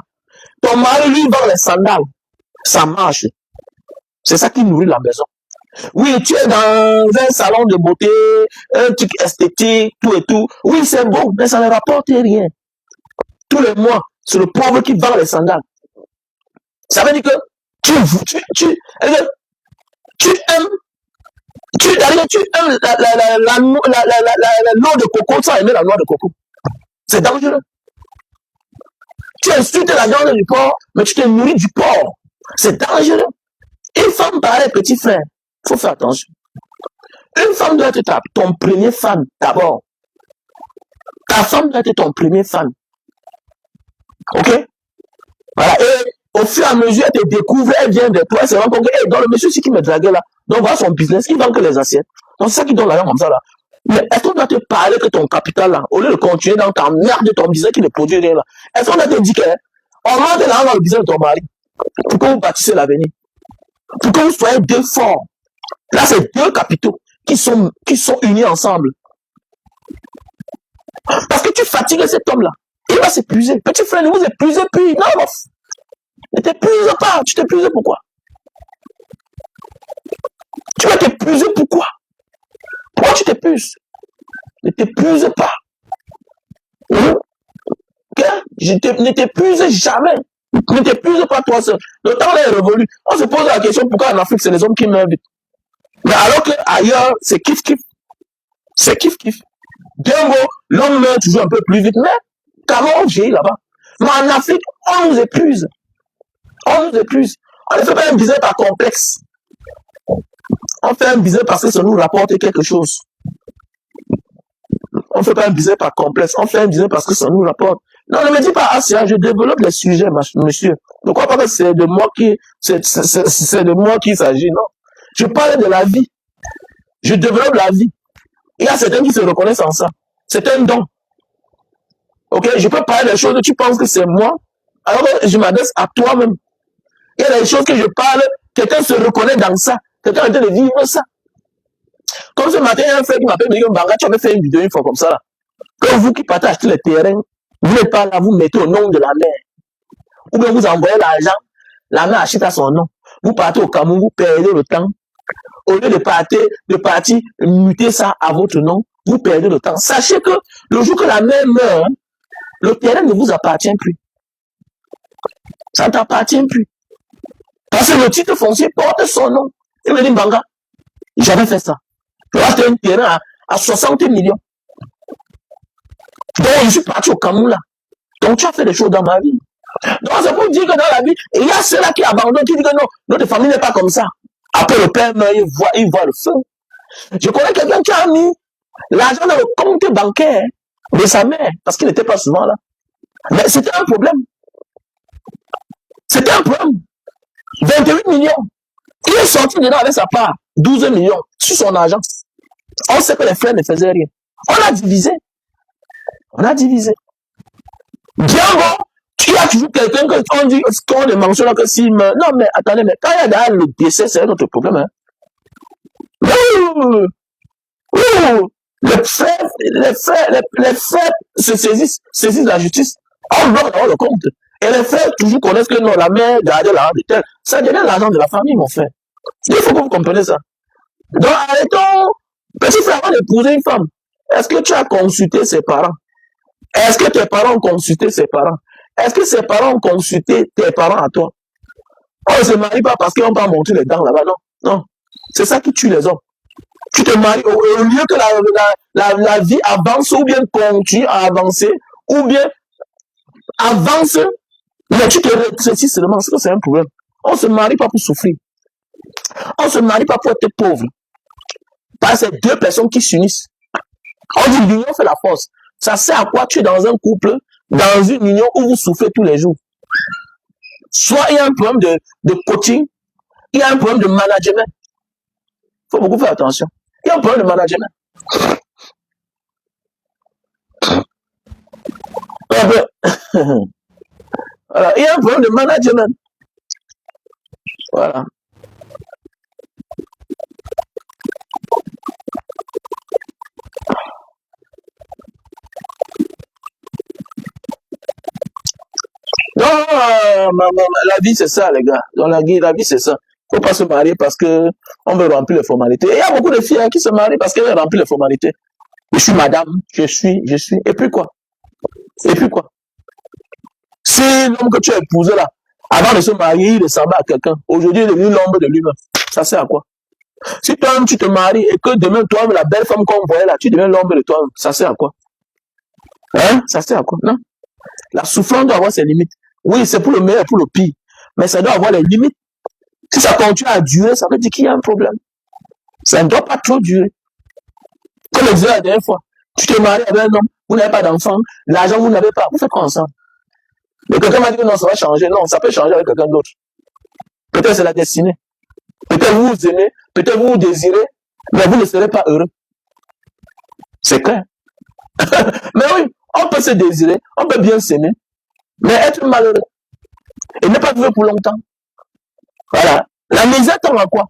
Ton mari, lui, vend les sandales. Ça marche. C'est ça qui nourrit la maison. Oui, tu es dans un salon de beauté, un truc esthétique, tout et tout. Oui, c'est bon, mais ça ne rapporte rien. Tous les mois, c'est le pauvre qui vend les sandales. Ça veut dire que tu aimes la noix de coco sans aimer la noix de coco. C'est dangereux. Tu insultes la viande du porc, mais tu te nourris du porc. C'est dangereux. Une femme pareille, petit frère, il faut faire attention. Une femme doit être ton premier fan d'abord. Ta femme doit être ton premier fan. Ok? Voilà. Et au fur et à mesure, elle te découvre, elle vient de toi, elle se rend compte que, dans le monsieur qui me draguait là, donc voilà son business, il vend que les assiettes. Donc c'est ça qui donne l'argent comme ça là. Mais est-ce qu'on doit te parler que ton capital là, au lieu de continuer dans ta merde de ton business qui ne produit rien là, est-ce qu'on doit te dire qu'on rentre dans le business de ton mari pour que vous bâtissez l'avenir, pour que vous soyez deux forts. Là, c'est deux capitaux qui sont unis ensemble. Parce que tu fatigues cet homme-là. Il va s'épuiser. Petit frère, ne vous épuisez plus. Non, ne t'épuise pas. Tu t'épuises pourquoi? Tu vas t'épuiser pourquoi? Pourquoi tu t'épuises? Ne t'épuise pas. Ne t'épuise jamais. Ne t'épuise pas toi seul. Le temps est révolu. On se pose la question pourquoi en Afrique, c'est les hommes qui meurent vite. Mais alors qu'ailleurs, c'est kiff-kiff. C'est kiff-kiff. D'un mot, l'homme meurt toujours un peu plus vite, mais comment on vieillit là-bas? Mais en Afrique, on nous épuise. On nous épuise. On ne fait pas un business par complexe. On fait un business parce que ça nous rapporte quelque chose. On ne fait pas un business par complexe. On fait un business parce que ça nous rapporte. Non, ne me dis pas, je développe les sujets, monsieur. Ne crois pas que c'est de moi qui s'agit, non. Je parle de la vie. Je développe la vie. Il y a certains qui se reconnaissent en ça. C'est un don. Ok? Je peux parler des choses que tu penses que c'est moi, alors que je m'adresse à toi-même. Il y a des choses que je parle, quelqu'un se reconnaît dans ça. Quelqu'un est en train de vivre ça. Comme ce matin, il y a un frère qui m'appelle, me dit, Banga, tu avais fait une vidéo une fois comme ça, là. Que vous qui partagez tous les terrains, vous n'êtes pas là, vous mettez au nom de la mère. Ou bien vous envoyez l'argent, la mère achète à son nom. Vous partez au Cameroun, vous perdez le temps. Au lieu de partir muter ça à votre nom, vous perdez le temps. Sachez que le jour que la mère meurt, le terrain ne vous appartient plus. Ça ne t'appartient plus. Parce que le titre foncier porte son nom. Il me dit, Banga, j'avais fait ça. J'ai acheté un terrain à 60 millions. Donc, je suis parti au Cameroun là. Donc, tu as fait des choses dans ma vie. Donc, c'est pour dire que dans la vie, il y a ceux-là qui abandonnent, qui disent que non, notre famille n'est pas comme ça. Après, le père meurt, il voit le feu. Je connais quelqu'un qui a mis l'argent dans le compte bancaire de sa mère, parce qu'il n'était pas souvent là. Mais c'était un problème. C'était un problème. 28 millions. Il est sorti dedans avec sa part, 12 millions, sur son argent. On sait que les frères ne faisaient rien. On a divisé. On a divisé. Django, tu as toujours quelqu'un qu'on dit, qu'on ne mentionne que s'il meurt. Non, mais attendez, mais quand il y a derrière le décès, c'est un autre problème. Hein. Les frères se saisissent la justice. On bloque dans le compte. Et les frères toujours connaissent que non, la mère gardait l'argent de tel. Ça devient l'argent de la famille, mon frère. Il faut que vous compreniez ça. Donc, arrêtons. Petit frère, avant d'épouser une femme, est-ce que tu as consulté ses parents? Est-ce que tes parents ont consulté ses parents? Est-ce que ses parents ont consulté tes parents à toi? On ne se marie pas parce qu'on va montrer les dents là-bas, non. Non. C'est ça qui tue les hommes. Tu te maries au lieu que la vie avance ou bien continue à avancer, ou bien avance, mais tu te rétrécis seulement, parce que c'est un problème. On ne se marie pas pour souffrir. On ne se marie pas pour être pauvre. Parce que c'est deux personnes qui s'unissent. On dit l'union fait la force. Ça sert à quoi tu es dans un couple, dans une union où vous souffrez tous les jours? Soit il y a un problème de coaching, il y a un problème de management. Il faut beaucoup faire attention. Il y a un problème de management. Voilà. Il y a un problème de management. Voilà. Non, la vie c'est ça, les gars. Donc, la vie c'est ça. Faut pas se marier parce que on veut remplir les formalités. Et il y a beaucoup de filles qui se marient parce qu'elles veulent remplir les formalités. Je suis madame, je suis. Et puis quoi? Et puis quoi? Si l'homme que tu as épousé là, avant de se marier, il ressemblait à quelqu'un. Aujourd'hui, il est devenu l'ombre de lui-même. Ça sert à quoi? Si toi-même tu te maries et que demain, toi, la belle femme qu'on voyait là, tu deviens l'ombre de toi-même, ça sert à quoi? Hein? Ça sert à quoi? Non. La souffrance doit avoir ses limites. Oui, c'est pour le meilleur et pour le pire. Mais ça doit avoir les limites. Si ça continue à durer, ça veut dire qu'il y a un problème. Ça ne doit pas trop durer. Comme je disais la dernière fois, tu te maries avec un homme, vous n'avez pas d'enfant, l'argent vous n'avez pas, vous faites quoi ensemble? Mais quelqu'un m'a dit que non, ça va changer. Non, ça peut changer avec quelqu'un d'autre. Peut-être c'est la destinée. Peut-être vous vous aimez, peut-être vous vous désirez, mais vous ne serez pas heureux. C'est clair. Mais oui, on peut se désirer, on peut bien s'aimer, mais être malheureux et ne pas vivre pour longtemps. Voilà. La misère tend à quoi?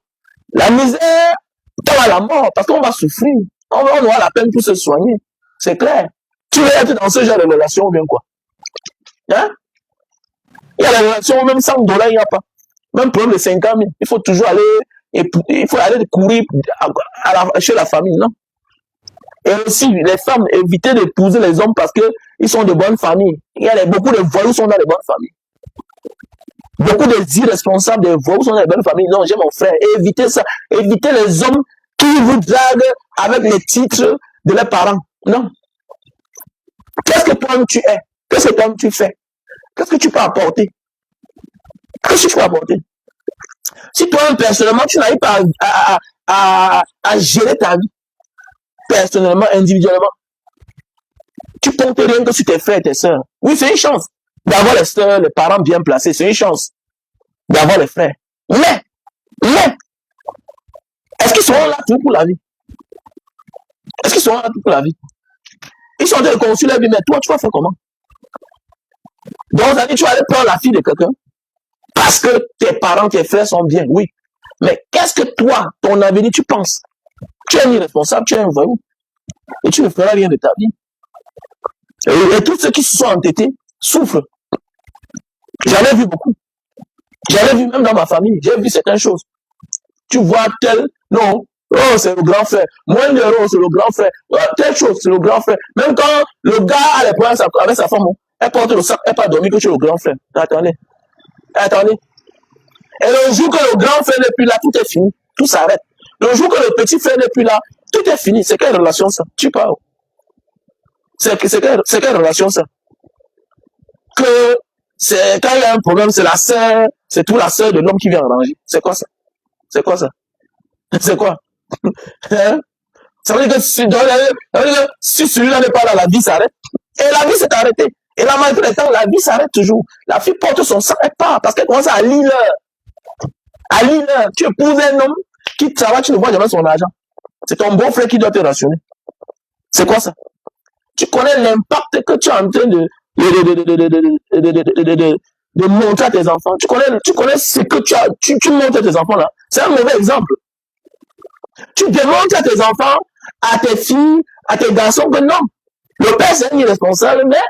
La misère tend à la mort parce qu'on va souffrir. On aura la peine pour se soigner. C'est clair. Tu veux être dans ce genre de relation ou bien quoi? Hein? Il y a la relation où même $100, il n'y a pas. Même problème de 50 000. Il faut toujours aller, il faut aller courir chez la famille, non? Et aussi, les femmes, éviter d'épouser les hommes parce qu'ils sont de bonnes familles. Il y a beaucoup de voyous qui sont dans les bonnes familles. Beaucoup de irresponsables de voyous sont dans les bonnes familles. Non, j'ai mon frère. Évitez ça. Évitez les hommes qui vous draguent avec les titres de leurs parents. Non. Qu'est-ce que toi tu es? Qu'est-ce que toi tu fais? Qu'est-ce que tu peux apporter? Qu'est-ce que tu peux apporter? Si toi, personnellement, tu n'arrives pas à gérer ta vie, personnellement, individuellement, tu comptes rien que sur tes frères et tes sœurs. Oui, c'est une chance d'avoir les sœurs, les parents bien placés. C'est une chance d'avoir les frères. Mais, est-ce qu'ils seront là tout pour la vie? Est-ce qu'ils seront là tout pour la vie? Ils sont en train de construire la vie, mais toi, tu vas faire comment? Donc, ça dit, tu vas aller prendre la fille de quelqu'un parce que tes parents, tes frères sont bien, oui. Mais qu'est-ce que toi, ton avenir, tu penses? Tu es un irresponsable, tu es un voyou. Et tu ne feras rien de ta vie. Et tous ceux qui se sont entêtés souffrent. J'en ai vu beaucoup. J'en ai vu même dans ma famille. J'ai vu certaines choses. Tu vois tel, non, oh, c'est le grand frère. Moins d'euros, c'est le grand frère. Telle chose, c'est le grand frère. Même quand le gars a les problèmes avec sa femme, elle porte le sac, elle pas dormir que tu es le grand frère. Attendez. Et le jour que le grand frère n'est plus là, tout est fini. Tout s'arrête. Le jour que le petit frère n'est plus là, tout est fini. C'est quelle relation ça? Tu parles. C'est quelle relation ça? Que c'est quand il y a un problème, c'est la sœur, c'est tout la sœur de l'homme qui vient arranger. C'est quoi ça? C'est quoi ça? C'est quoi? Hein? Ça veut dire que si celui-là n'est pas là, la vie s'arrête. Et la vie s'est arrêtée. Et là, malgré le temps, la vie s'arrête toujours. La fille porte son sang, elle part parce qu'elle commence à lire l'heure. À lire l'heure. Tu épouses un homme qui travaille, tu ne vois jamais son argent. C'est ton beau frère qui doit te rationner. C'est quoi ça? Tu connais l'impact que tu es en train de montrer à tes enfants. Tu connais ce que tu montres à tes enfants là. C'est un mauvais exemple. Tu démontres à tes enfants, à tes filles, à tes garçons que non. Le père c'est un irresponsable, mais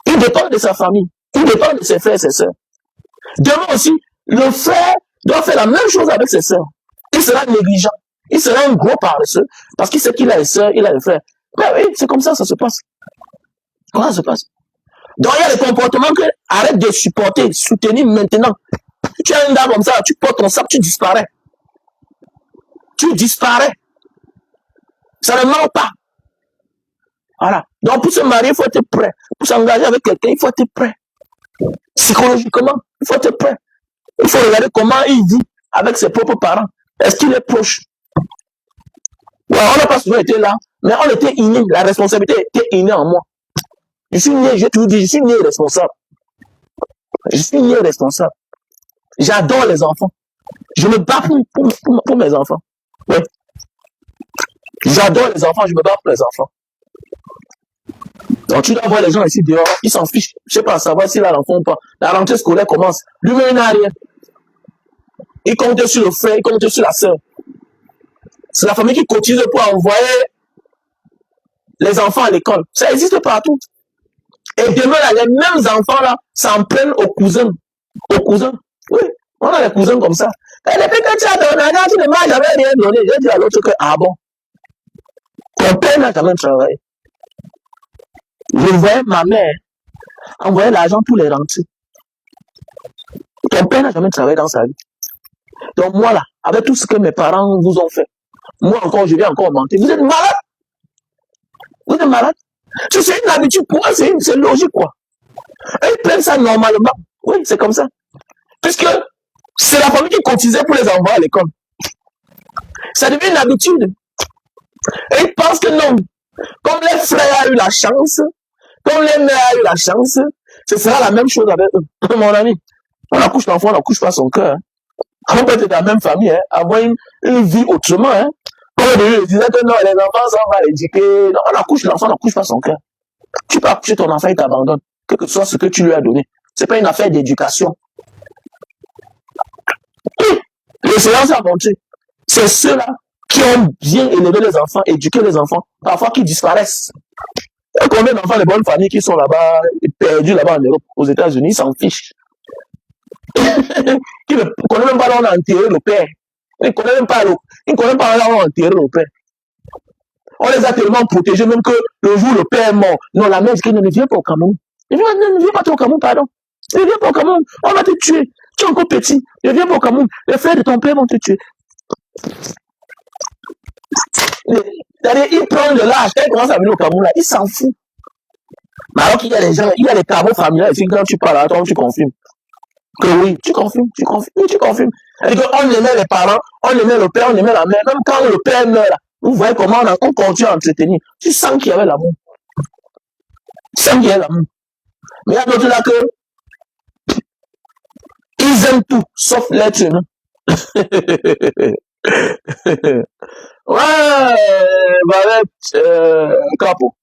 il dépend de sa famille. Tout dépend de ses frères et ses sœurs. Demain aussi, le frère doit faire la même chose avec ses sœurs. Il sera négligent. Il sera un gros paresseux parce qu'il sait qu'il a les sœurs, il a les frères. Mais oui, c'est comme ça se passe. Comment ça se passe? Donc, il y a des comportements que arrête de supporter, soutenir maintenant. Tu es un gars comme ça, tu portes ton sac, tu disparais. Tu disparais. Ça ne ment pas. Voilà. Donc, pour se marier, il faut être prêt. Pour s'engager avec quelqu'un, il faut être prêt. Psychologiquement, il faut être prêt. Il faut regarder comment il vit avec ses propres parents. Est-ce qu'il est proche? Ouais, on n'a pas souvent été là, mais on était inné. La responsabilité était innée en moi. Je suis né, je te dis, je suis né responsable. Je suis né responsable. J'adore les enfants. Je me bats pour mes enfants. Oui. J'adore les enfants, je me bats pour les enfants. Donc tu dois voir les gens ici dehors, ils s'en fichent. Je sais pas savoir s'il a l'enfant ou pas. La rentrée scolaire commence. Lui-même, il n'a rien. Il compte sur le frère, il compte sur la sœur. C'est la famille qui cotise pour envoyer les enfants à l'école. Ça existe partout. Et demain, là, les mêmes enfants là s'en prennent aux cousins. Aux cousins. Oui, on a des cousins comme ça. Et depuis que tu as donné, tu ne m'as jamais rien donné. J'ai dit à l'autre que, ah bon, ton père n'a jamais travaillé. Je voyais ma mère envoyer l'argent pour les rentrées. Ton père n'a jamais travaillé dans sa vie. Donc moi là, avec tout ce que mes parents vous ont fait, moi encore, je vais encore mentir. Vous êtes malade. Vous êtes malade. C'est une habitude pour eux, c'est logique quoi. Et ils prennent ça normalement. Oui, c'est comme ça. Puisque c'est la famille qui cotisait pour les envoyer à l'école. Ça devient une habitude. Et ils pensent que non. Comme les frères ont eu la chance, comme les mères ont eu la chance, ce sera la même chose avec eux. Mon ami, on accouche l'enfant, on n'accouche pas son cœur. Hein. On peut être de la même famille, hein, avoir une vie autrement. Hein. Comme au début, je disais que non, les enfants, ça, on va l'éduquer. Non, on accouche l'enfant, on n'accouche pas son cœur. Tu peux accoucher ton enfant, il t'abandonne. Quel que soit ce que tu lui as donné. C'est pas une affaire d'éducation. L'excellence a montré. C'est ceux-là qui ont bien élevé les enfants, éduqué les enfants, parfois qui disparaissent. Il y a combien d'enfants de bonnes familles qui sont là-bas, perdus là-bas en Europe, aux États-Unis, ils s'en fichent. Qui ne connaissent même pas là où on a enterré le père. Ils ne connaissent même pas là où on a enterré le père. On les a tellement protégés, même que le jour où le père est mort, non, la mère dit qu'il ne vient pas au Cameroun. Ne viens pas au Cameroun, pardon. Ne viens pas au Cameroun, on va te tuer. Tu es encore petit, ne viens pas au Cameroun. Les frères de ton père vont te tuer. Il prend de l'âge, quand il commence à venir au Cameroun, là, il s'en fout. Mais alors qu'il y a des gens, il y a des Cameroun familiales ici, quand tu parles à toi, tu confirmes. Que oui, tu confirmes. Oui, tu confirmes. C'est-à-dire qu'on aimait les parents, on aimait le père, on aimait la mère. Même quand le père meurt, là, vous voyez comment on continue à entretenir. Tu sens qu'il y avait l'amour. Tu sens qu'il y a l'amour. Mais il y a d'autres là que ils aiment tout, sauf l'être humain. Ouais, Valette, Capo.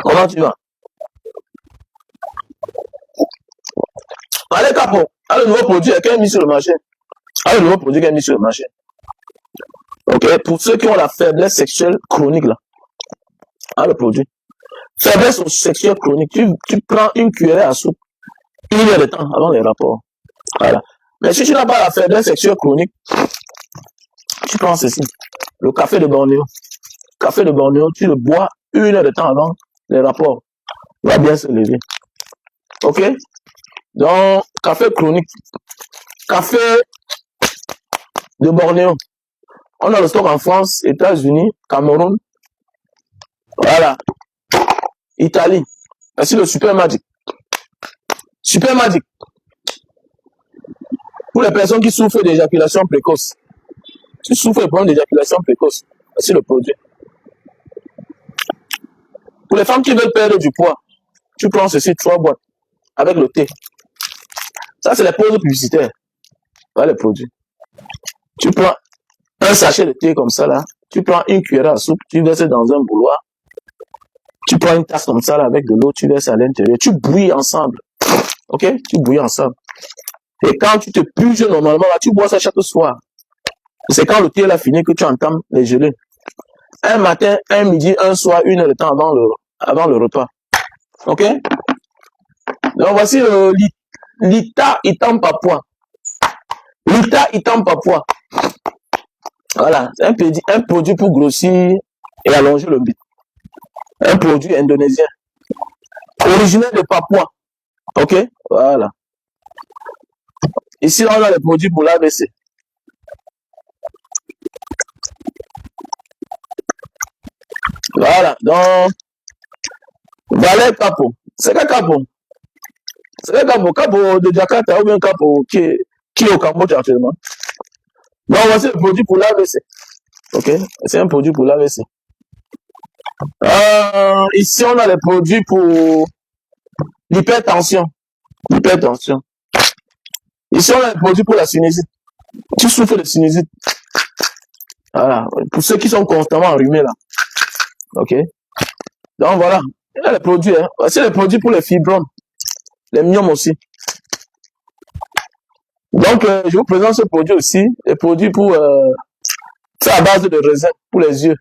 Comment tu vas? Allez, Capo, a le nouveau produit qui est mis sur le marché. A le nouveau produit qui est mis sur le marché. Ok, pour ceux qui ont la faiblesse sexuelle chronique, là. A le produit. Faiblesse sexuelle chronique. Tu prends une cuillère à soupe, 1 heure de temps avant les rapports. Voilà. Mais si tu n'as pas la faiblesse sexuelle chronique, tu prends ceci. Le café de Bornéo. Café de Bornéo, tu le bois 1 heure de temps avant les rapports. Il va bien se lever. Ok? Donc, café chronique. Café de Bornéo. On a le stock en France, États-Unis, Cameroun. Voilà. Italie. Merci le Super Magic. Super Magic. Pour les personnes qui souffrent d'éjaculation précoce. Tu souffres de problème d'éjaculation précoce. Voici le produit. Pour les femmes qui veulent perdre du poids, tu prends ceci 3 boîtes avec le thé. Ça, c'est les pauses publicitaires. Voilà le produit. Tu prends un sachet de thé comme ça là. Tu prends une cuillère à soupe, tu verses dans un bouilloire. Tu prends une tasse comme ça là avec de l'eau, tu verses à l'intérieur. Tu bouillis ensemble. Ok? Tu bouillis ensemble. Et quand tu te purges normalement là, tu bois ça chaque soir. C'est quand le thé là fini que tu entames les gelées. Un matin, un midi, un soir, 1 heure de temps avant le repas. Ok? Donc voici l'Ita Itam Papua. L'Ita Itam Papua. Voilà, c'est un produit pour grossir et allonger le bit. Un produit indonésien. Originaire de Papua. Ok, voilà. Ici, on a les produits pour l'AVC. Voilà, donc, Valais Capo. C'est quel Capo? C'est quel Capo? Capo de Jakarta ou bien Capo qui est au Cambodge actuellement? Donc, voici le produit pour l'AVC. Ok, c'est un produit pour l'AVC. Ici, on a les produits pour l'hypertension. L'hypertension. Ici, on a les produits pour la sinusite. Tu souffres de sinusite. Voilà. Pour ceux qui sont constamment enrhumés, là. Ok. Donc, voilà. Il y a les produits, hein. Voici les produits pour les fibromes. Les myomes aussi. Donc, je vous présente ce produit aussi. Les produits pour, c'est à base de raisin pour les yeux.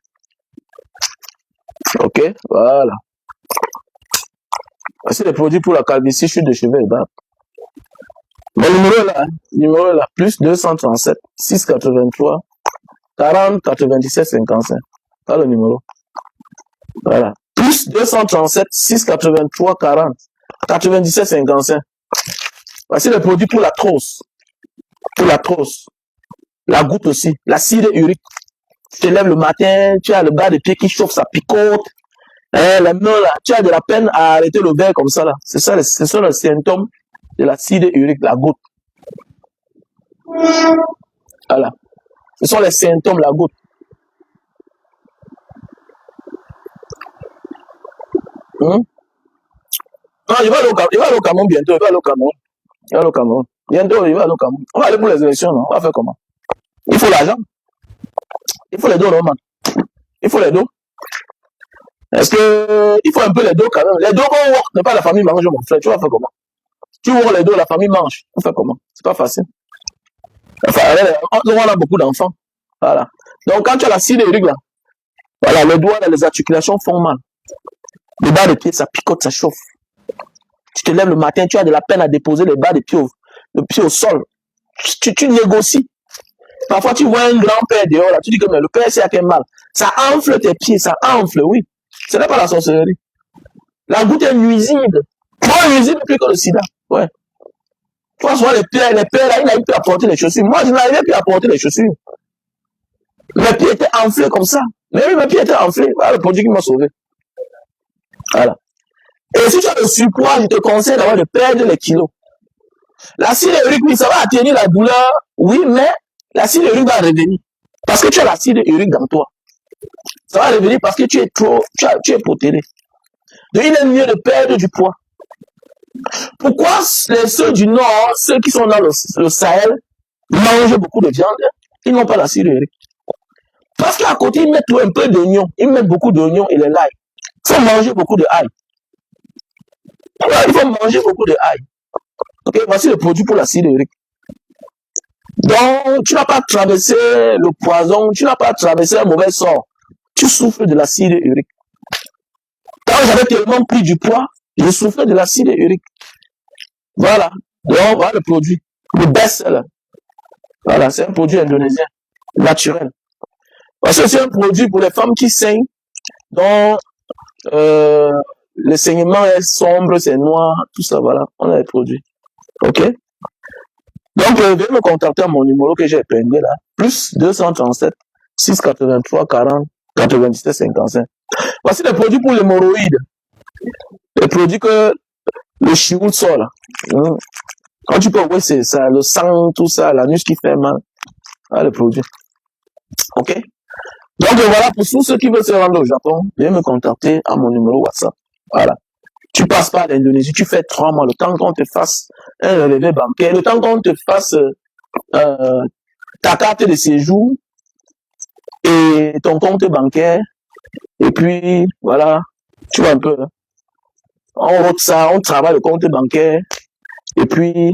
Ok. Voilà. Voici les produits pour la calvitie, chute de cheveux et barbe. Mon numéro est là, hein. Numéro est là. Plus 237 683 40 97 55. Voilà le numéro. Voilà. Plus 237 683 40 97 55. Voici le produit pour la trousse. Pour la trousse. La goutte aussi. L'acide urique. Tu te lèves le matin, tu as le bas de pied qui chauffe, ça picote. La main là, tu as de la peine à arrêter le verre comme ça là. C'est ça, ce sont les symptômes de l'acide urique, la goutte. Voilà. Ce sont les symptômes, la goutte. Non, il va aller au Cameroun bientôt. Il va aller au Cameroun. Bientôt, il va aller au Cameroun. On va aller pour les élections, non? On va faire comment? Il faut l'argent. Il faut les dos, non, man? Il faut les dos. Est-ce que il faut un peu les dos quand même? Les dos qu'on work, n'est pas la famille mange, mon frère. Tu vas faire comment? Tu ouvres les dos, la famille mange. On fait comment? C'est pas facile. Enfin, on a beaucoup d'enfants. Voilà. Donc, quand tu as l'acide urique, là, voilà, les doigts, les articulations font mal. Le bas de pied, ça picote, ça chauffe. Tu te lèves le matin, tu as de la peine à déposer le bas de pied au sol. Tu négocies. Parfois, tu vois un grand-père dehors, là, tu dis que le père, c'est à quel mal. Ça enfle tes pieds, ça enfle, oui. Ce n'est pas la sorcellerie. La goutte est nuisible. Moins nuisible plus que le sida. Ouais. Tu vois, souvent, les pères, là, ils n'arrivent plus à porter les chaussures. Moi, je n'arrivais plus à porter les chaussures. Mes pieds étaient enflés comme ça. Mais oui, mes pieds étaient enflés. Voilà le produit qui m'a sauvé. Voilà. Et si tu as le surpoids, je te conseille d'avoir de perdre les kilos. L'acide urique, oui, ça va atténuer la douleur, oui, mais l'acide urique va revenir. Parce que tu as l'acide urique dans toi. Ça va revenir parce que tu es protégé. Donc, il est mieux de perdre du poids. Pourquoi ceux du Nord, ceux qui sont dans le Sahel, mangent beaucoup de viande, ils n'ont pas l'acide urique? Parce qu'à côté, ils mettent un peu d'oignon. Ils mettent beaucoup d'oignon et les l'ail. Il faut manger beaucoup de ail. Il faut manger beaucoup de ail. Ok, voici le produit pour l'acide urique. Donc, tu n'as pas traversé le poison, tu n'as pas traversé un mauvais sort. Tu souffres de l'acide urique. Quand j'avais tellement pris du poids, je souffrais de l'acide urique. Voilà. Donc, voilà le produit. Le best-seller. Voilà, c'est un produit indonésien, naturel. C'est un produit pour les femmes qui saignent, dont le saignement est sombre, c'est noir, tout ça, voilà. On a les produits. Ok? Donc, veuillez me contacter à mon numéro que j'ai épinglé là. Plus 237 683 40 97 55. Voici les produits pour l'hémorroïde. Les produits que le chioul sort là. Quand tu peux voir, c'est ça, le sang, tout ça, l'anus qui fait mal. Voilà les produits. Ok? Donc voilà, pour tous ceux qui veulent se rendre au Japon, veuillez me contacter à mon numéro WhatsApp. Voilà. Tu passes pas à l'Indonésie, tu fais 3 mois, le temps qu'on te fasse un relevé bancaire, le temps qu'on te fasse ta carte de séjour et ton compte bancaire, et puis voilà, tu vois un peu. Hein. On rote ça, on travaille le compte bancaire, et puis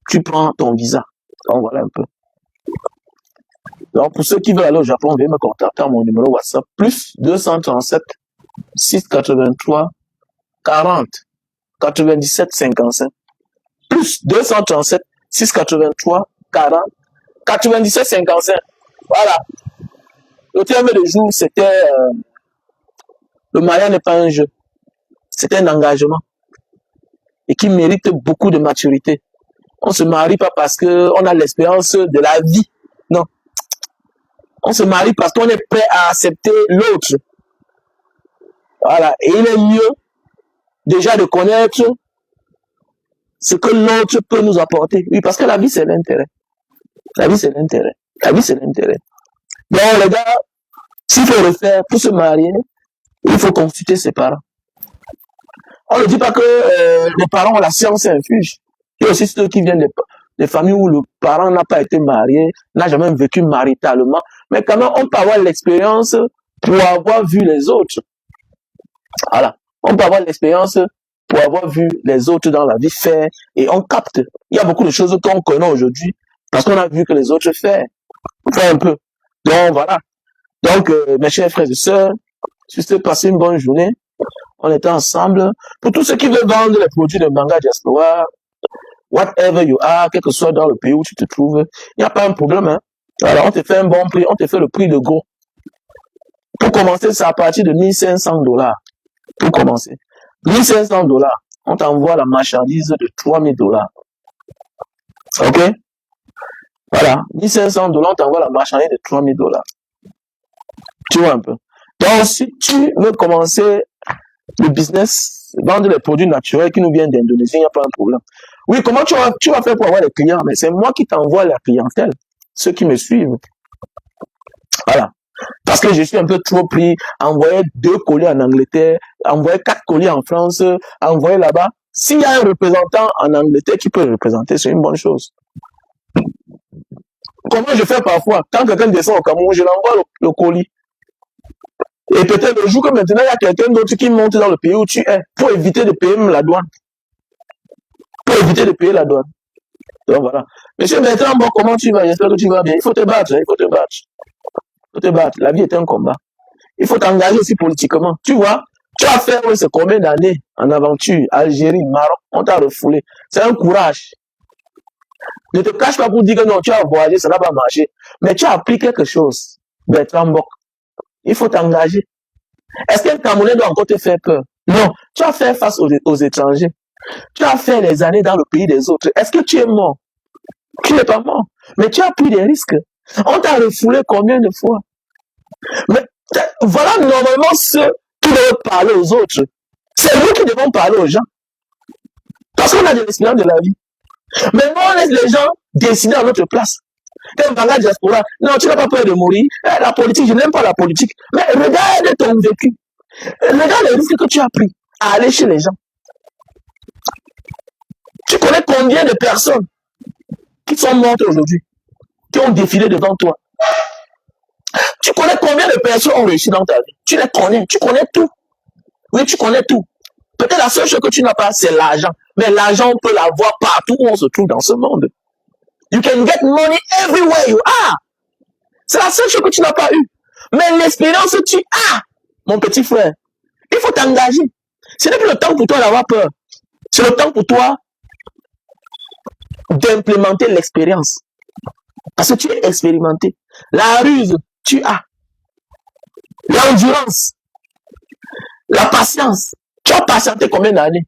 tu prends ton visa. Donc voilà un peu. Donc pour ceux qui veulent aller au Japon, veuillez me contacter à mon numéro WhatsApp, plus 237 683 40 97 55 plus 237 683 40 97 55. Voilà. Le terme de jour, c'était le mariage n'est pas un jeu, c'est un engagement et qui mérite beaucoup de maturité. On se marie pas parce que on a l'expérience de la vie, non. On se marie parce qu'on est prêt à accepter l'autre. Voilà. Et il est mieux déjà de connaître ce que l'autre peut nous apporter. Oui, parce que la vie, c'est l'intérêt. La vie, c'est l'intérêt. La vie, c'est l'intérêt. Donc, les gars, s'il faut le faire pour se marier, il faut consulter ses parents. On ne dit pas que les parents ont la science infuse. Il y a aussi ceux qui viennent des familles où le parent n'a pas été marié, n'a jamais vécu maritalement. Mais quand même, on peut avoir l'expérience pour avoir vu les autres. Voilà. On peut avoir l'expérience pour avoir vu les autres dans la vie faire et on capte. Il y a beaucoup de choses qu'on connaît aujourd'hui parce qu'on a vu que les autres font. On fait un peu. Donc, voilà. Donc, mes chers frères et sœurs, juste passer une bonne journée. On était ensemble. Pour tous ceux qui veulent vendre les produits de Manga Diaspora, whatever you are, quel que soit dans le pays où tu te trouves, il n'y a pas un problème. Hein. Alors, on te fait un bon prix, on te fait le prix de gros. Pour commencer, c'est à partir de $1 500. Pour commencer. $1 500, on t'envoie la marchandise de $3 000. Ok? Voilà. $1 500, on t'envoie la marchandise de $3 000. Tu vois un peu. Donc, si tu veux commencer le business, vendre les produits naturels qui nous viennent d'Indonésie, il n'y a pas un problème. Oui, comment tu vas faire pour avoir les clients? Mais c'est moi qui t'envoie la clientèle, ceux qui me suivent. Voilà. Parce que je suis un peu trop pris, envoyer 2 colis en Angleterre, envoyer 4 colis en France, envoyer là-bas. S'il y a un représentant en Angleterre qui peut le représenter, c'est une bonne chose. Comment je fais parfois? Quand quelqu'un descend au Cameroun, je l'envoie le colis. Et peut-être le jour que maintenant, il y a quelqu'un d'autre qui monte dans le pays où tu es, pour éviter de payer la douane. Pour éviter de payer la douane. Donc voilà. Monsieur Bertrand, bon, comment tu vas? J'espère que tu vas bien. Il faut te battre, hein, il faut te battre. Il faut te battre. La vie est un combat. Il faut t'engager aussi politiquement. Tu vois, tu as fait ce combien d'années en aventure, Algérie, Maroc, on t'a refoulé. C'est un courage. Ne te cache pas pour dire que non, tu as voyagé, ça n'a pas marché. Mais tu as appris quelque chose, Bertrand Bok. Il faut t'engager. Est-ce qu'un Camerounais doit encore te faire peur? Non. Tu as fait face aux étrangers. Tu as fait les années dans le pays des autres. Est-ce que tu es mort? Tu n'es pas mort. Mais tu as pris des risques. On t'a refoulé combien de fois? Mais voilà normalement ceux qui doivent parler aux autres. C'est nous qui devons parler aux gens. Parce qu'on a de l'expérience de la vie. Mais nous, on laisse les gens décider à notre place. Comme Manga Diaspora, non, tu n'as pas peur de mourir. La politique, je n'aime pas la politique. Mais regarde ton vécu. Regarde les risques que tu as pris à aller chez les gens. Tu connais combien de personnes qui sont mortes aujourd'hui, qui ont défilé devant toi? Tu connais combien de personnes ont réussi dans ta vie? Tu les connais, tu connais tout. Oui, tu connais tout. Peut-être la seule chose que tu n'as pas, c'est l'argent. Mais l'argent, on peut l'avoir partout où on se trouve dans ce monde. You can get money everywhere you are. C'est la seule chose que tu n'as pas eue. Mais l'expérience que tu as, mon petit frère, il faut t'engager. Ce n'est plus le temps pour toi d'avoir peur. C'est le temps pour toi d'implémenter l'expérience. Parce que tu es expérimenté. La ruse, tu as. L'endurance. La patience. Tu as patienté combien d'années?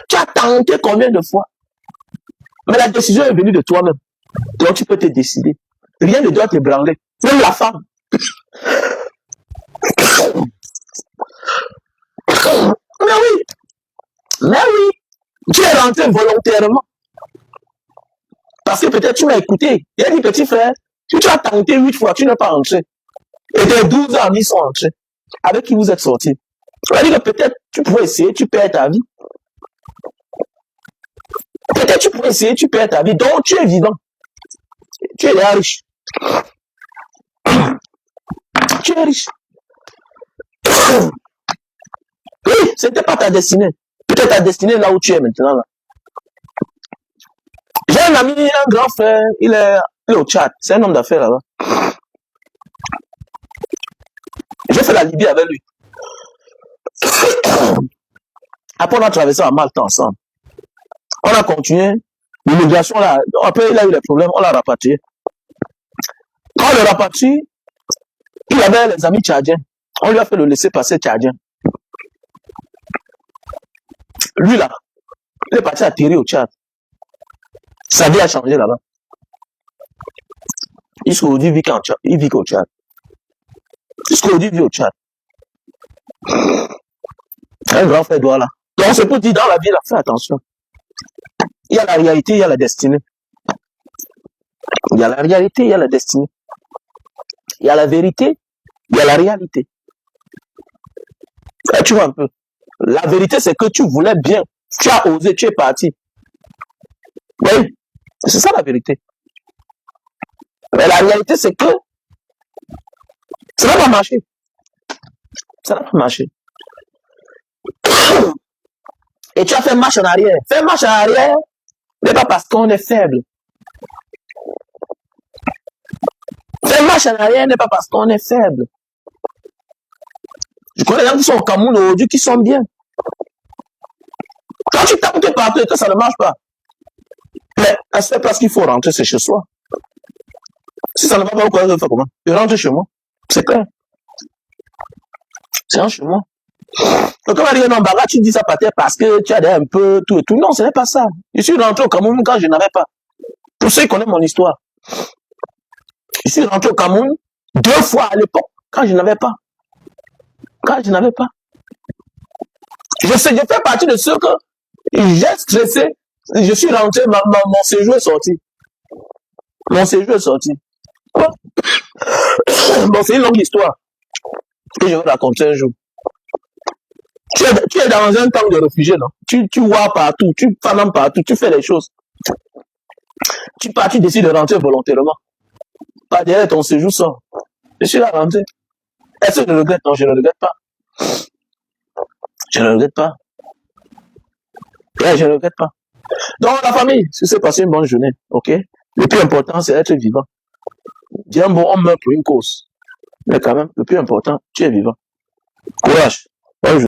Tu as tenté combien de fois? Mais la décision est venue de toi-même. Donc tu peux te décider. Rien ne doit t'ébranler. Même la femme. Mais oui. Mais oui. Tu es rentré volontairement. Parce que peut-être tu m'as écouté. Il a dit, petit frère, si tu as tenté 8 fois, tu n'es pas rentré. Et tes 12 amis sont rentrés. Avec qui vous êtes sortis. Ça veut dire que peut-être tu pourrais essayer, tu perds ta vie. Peut-être tu pourrais essayer, tu perds ta vie. Donc tu es vivant. Tu es déjà riche. Tu es riche. Oui, c'était pas ta destinée. Peut-être ta destinée là où tu es maintenant. Là. J'ai un ami, un grand frère, il est au Tchad. C'est un homme d'affaires là-bas. J'ai fait la Libye avec lui. Après, on a traversé à Malte ensemble. On a continué. L'immigration, là, après, il a eu des problèmes, on l'a rapatrié. Quand on le rapatrie, il avait les amis tchadiens. On lui a fait le laisser-passer tchadien. Lui, là, il est parti atterrir au Tchad. Sa vie a changé là-bas. Jusqu'aujourd'hui, il vit qu'au Tchad. Jusqu'aujourd'hui, il vit au Tchad. Un grand frère doit là. Donc, c'est pour dire, dans la vie, là, fais attention. Il y a la réalité, il y a la destinée. Il y a la réalité, il y a la destinée. Il y a la vérité, il y a la réalité. Et tu vois un peu. La vérité, c'est que tu voulais bien. Tu as osé, tu es parti. Oui, c'est ça la vérité. Mais la réalité, c'est que ça n'a pas marché. Ça n'a pas marché. Et tu as fait marche en arrière. Faire marche en arrière n'est pas parce qu'on est faible. Faire marche en arrière n'est pas parce qu'on est faible. Je connais des gens qui sont au Cameroun aujourd'hui qui sont bien. Quand tu tapes partout et que ça ne marche pas, mais à cette place qu'il faut rentrer, c'est chez soi. Si ça ne va pas, pourquoi je vais faire comment? Je rentre chez moi. C'est clair. C'est un chez moi. Donc, quand on va dire non, bah là, tu dis ça par terre parce que tu as un peu tout et tout. Non, ce n'est pas ça. Je suis rentré au Cameroun quand je n'avais pas. Pour ceux qui connaissent mon histoire. Je suis rentré au Cameroun 2 fois à l'époque quand je n'avais pas. Quand je n'avais pas. Je fais partie de ceux que j'ai stressé. Je suis rentré, mon séjour est sorti. Mon séjour est sorti. Bon, c'est une longue histoire que je vais raconter un jour. Tu es dans un camp de réfugiés, non? Tu vois partout, tu fanames partout, tu fais les choses. Tu pars, tu décides de rentrer volontairement. Pas derrière ton séjour sort. Je suis là rentré. Est-ce que je regrette? Non, je ne regrette pas. Je ne regrette pas. Ouais, je ne regrette pas. Donc, la famille, si c'est passé une bonne journée, ok? Le plus important, c'est d'être vivant. Bien bon, on meurt pour une cause. Mais quand même, le plus important, tu es vivant. Courage. Bonne journée.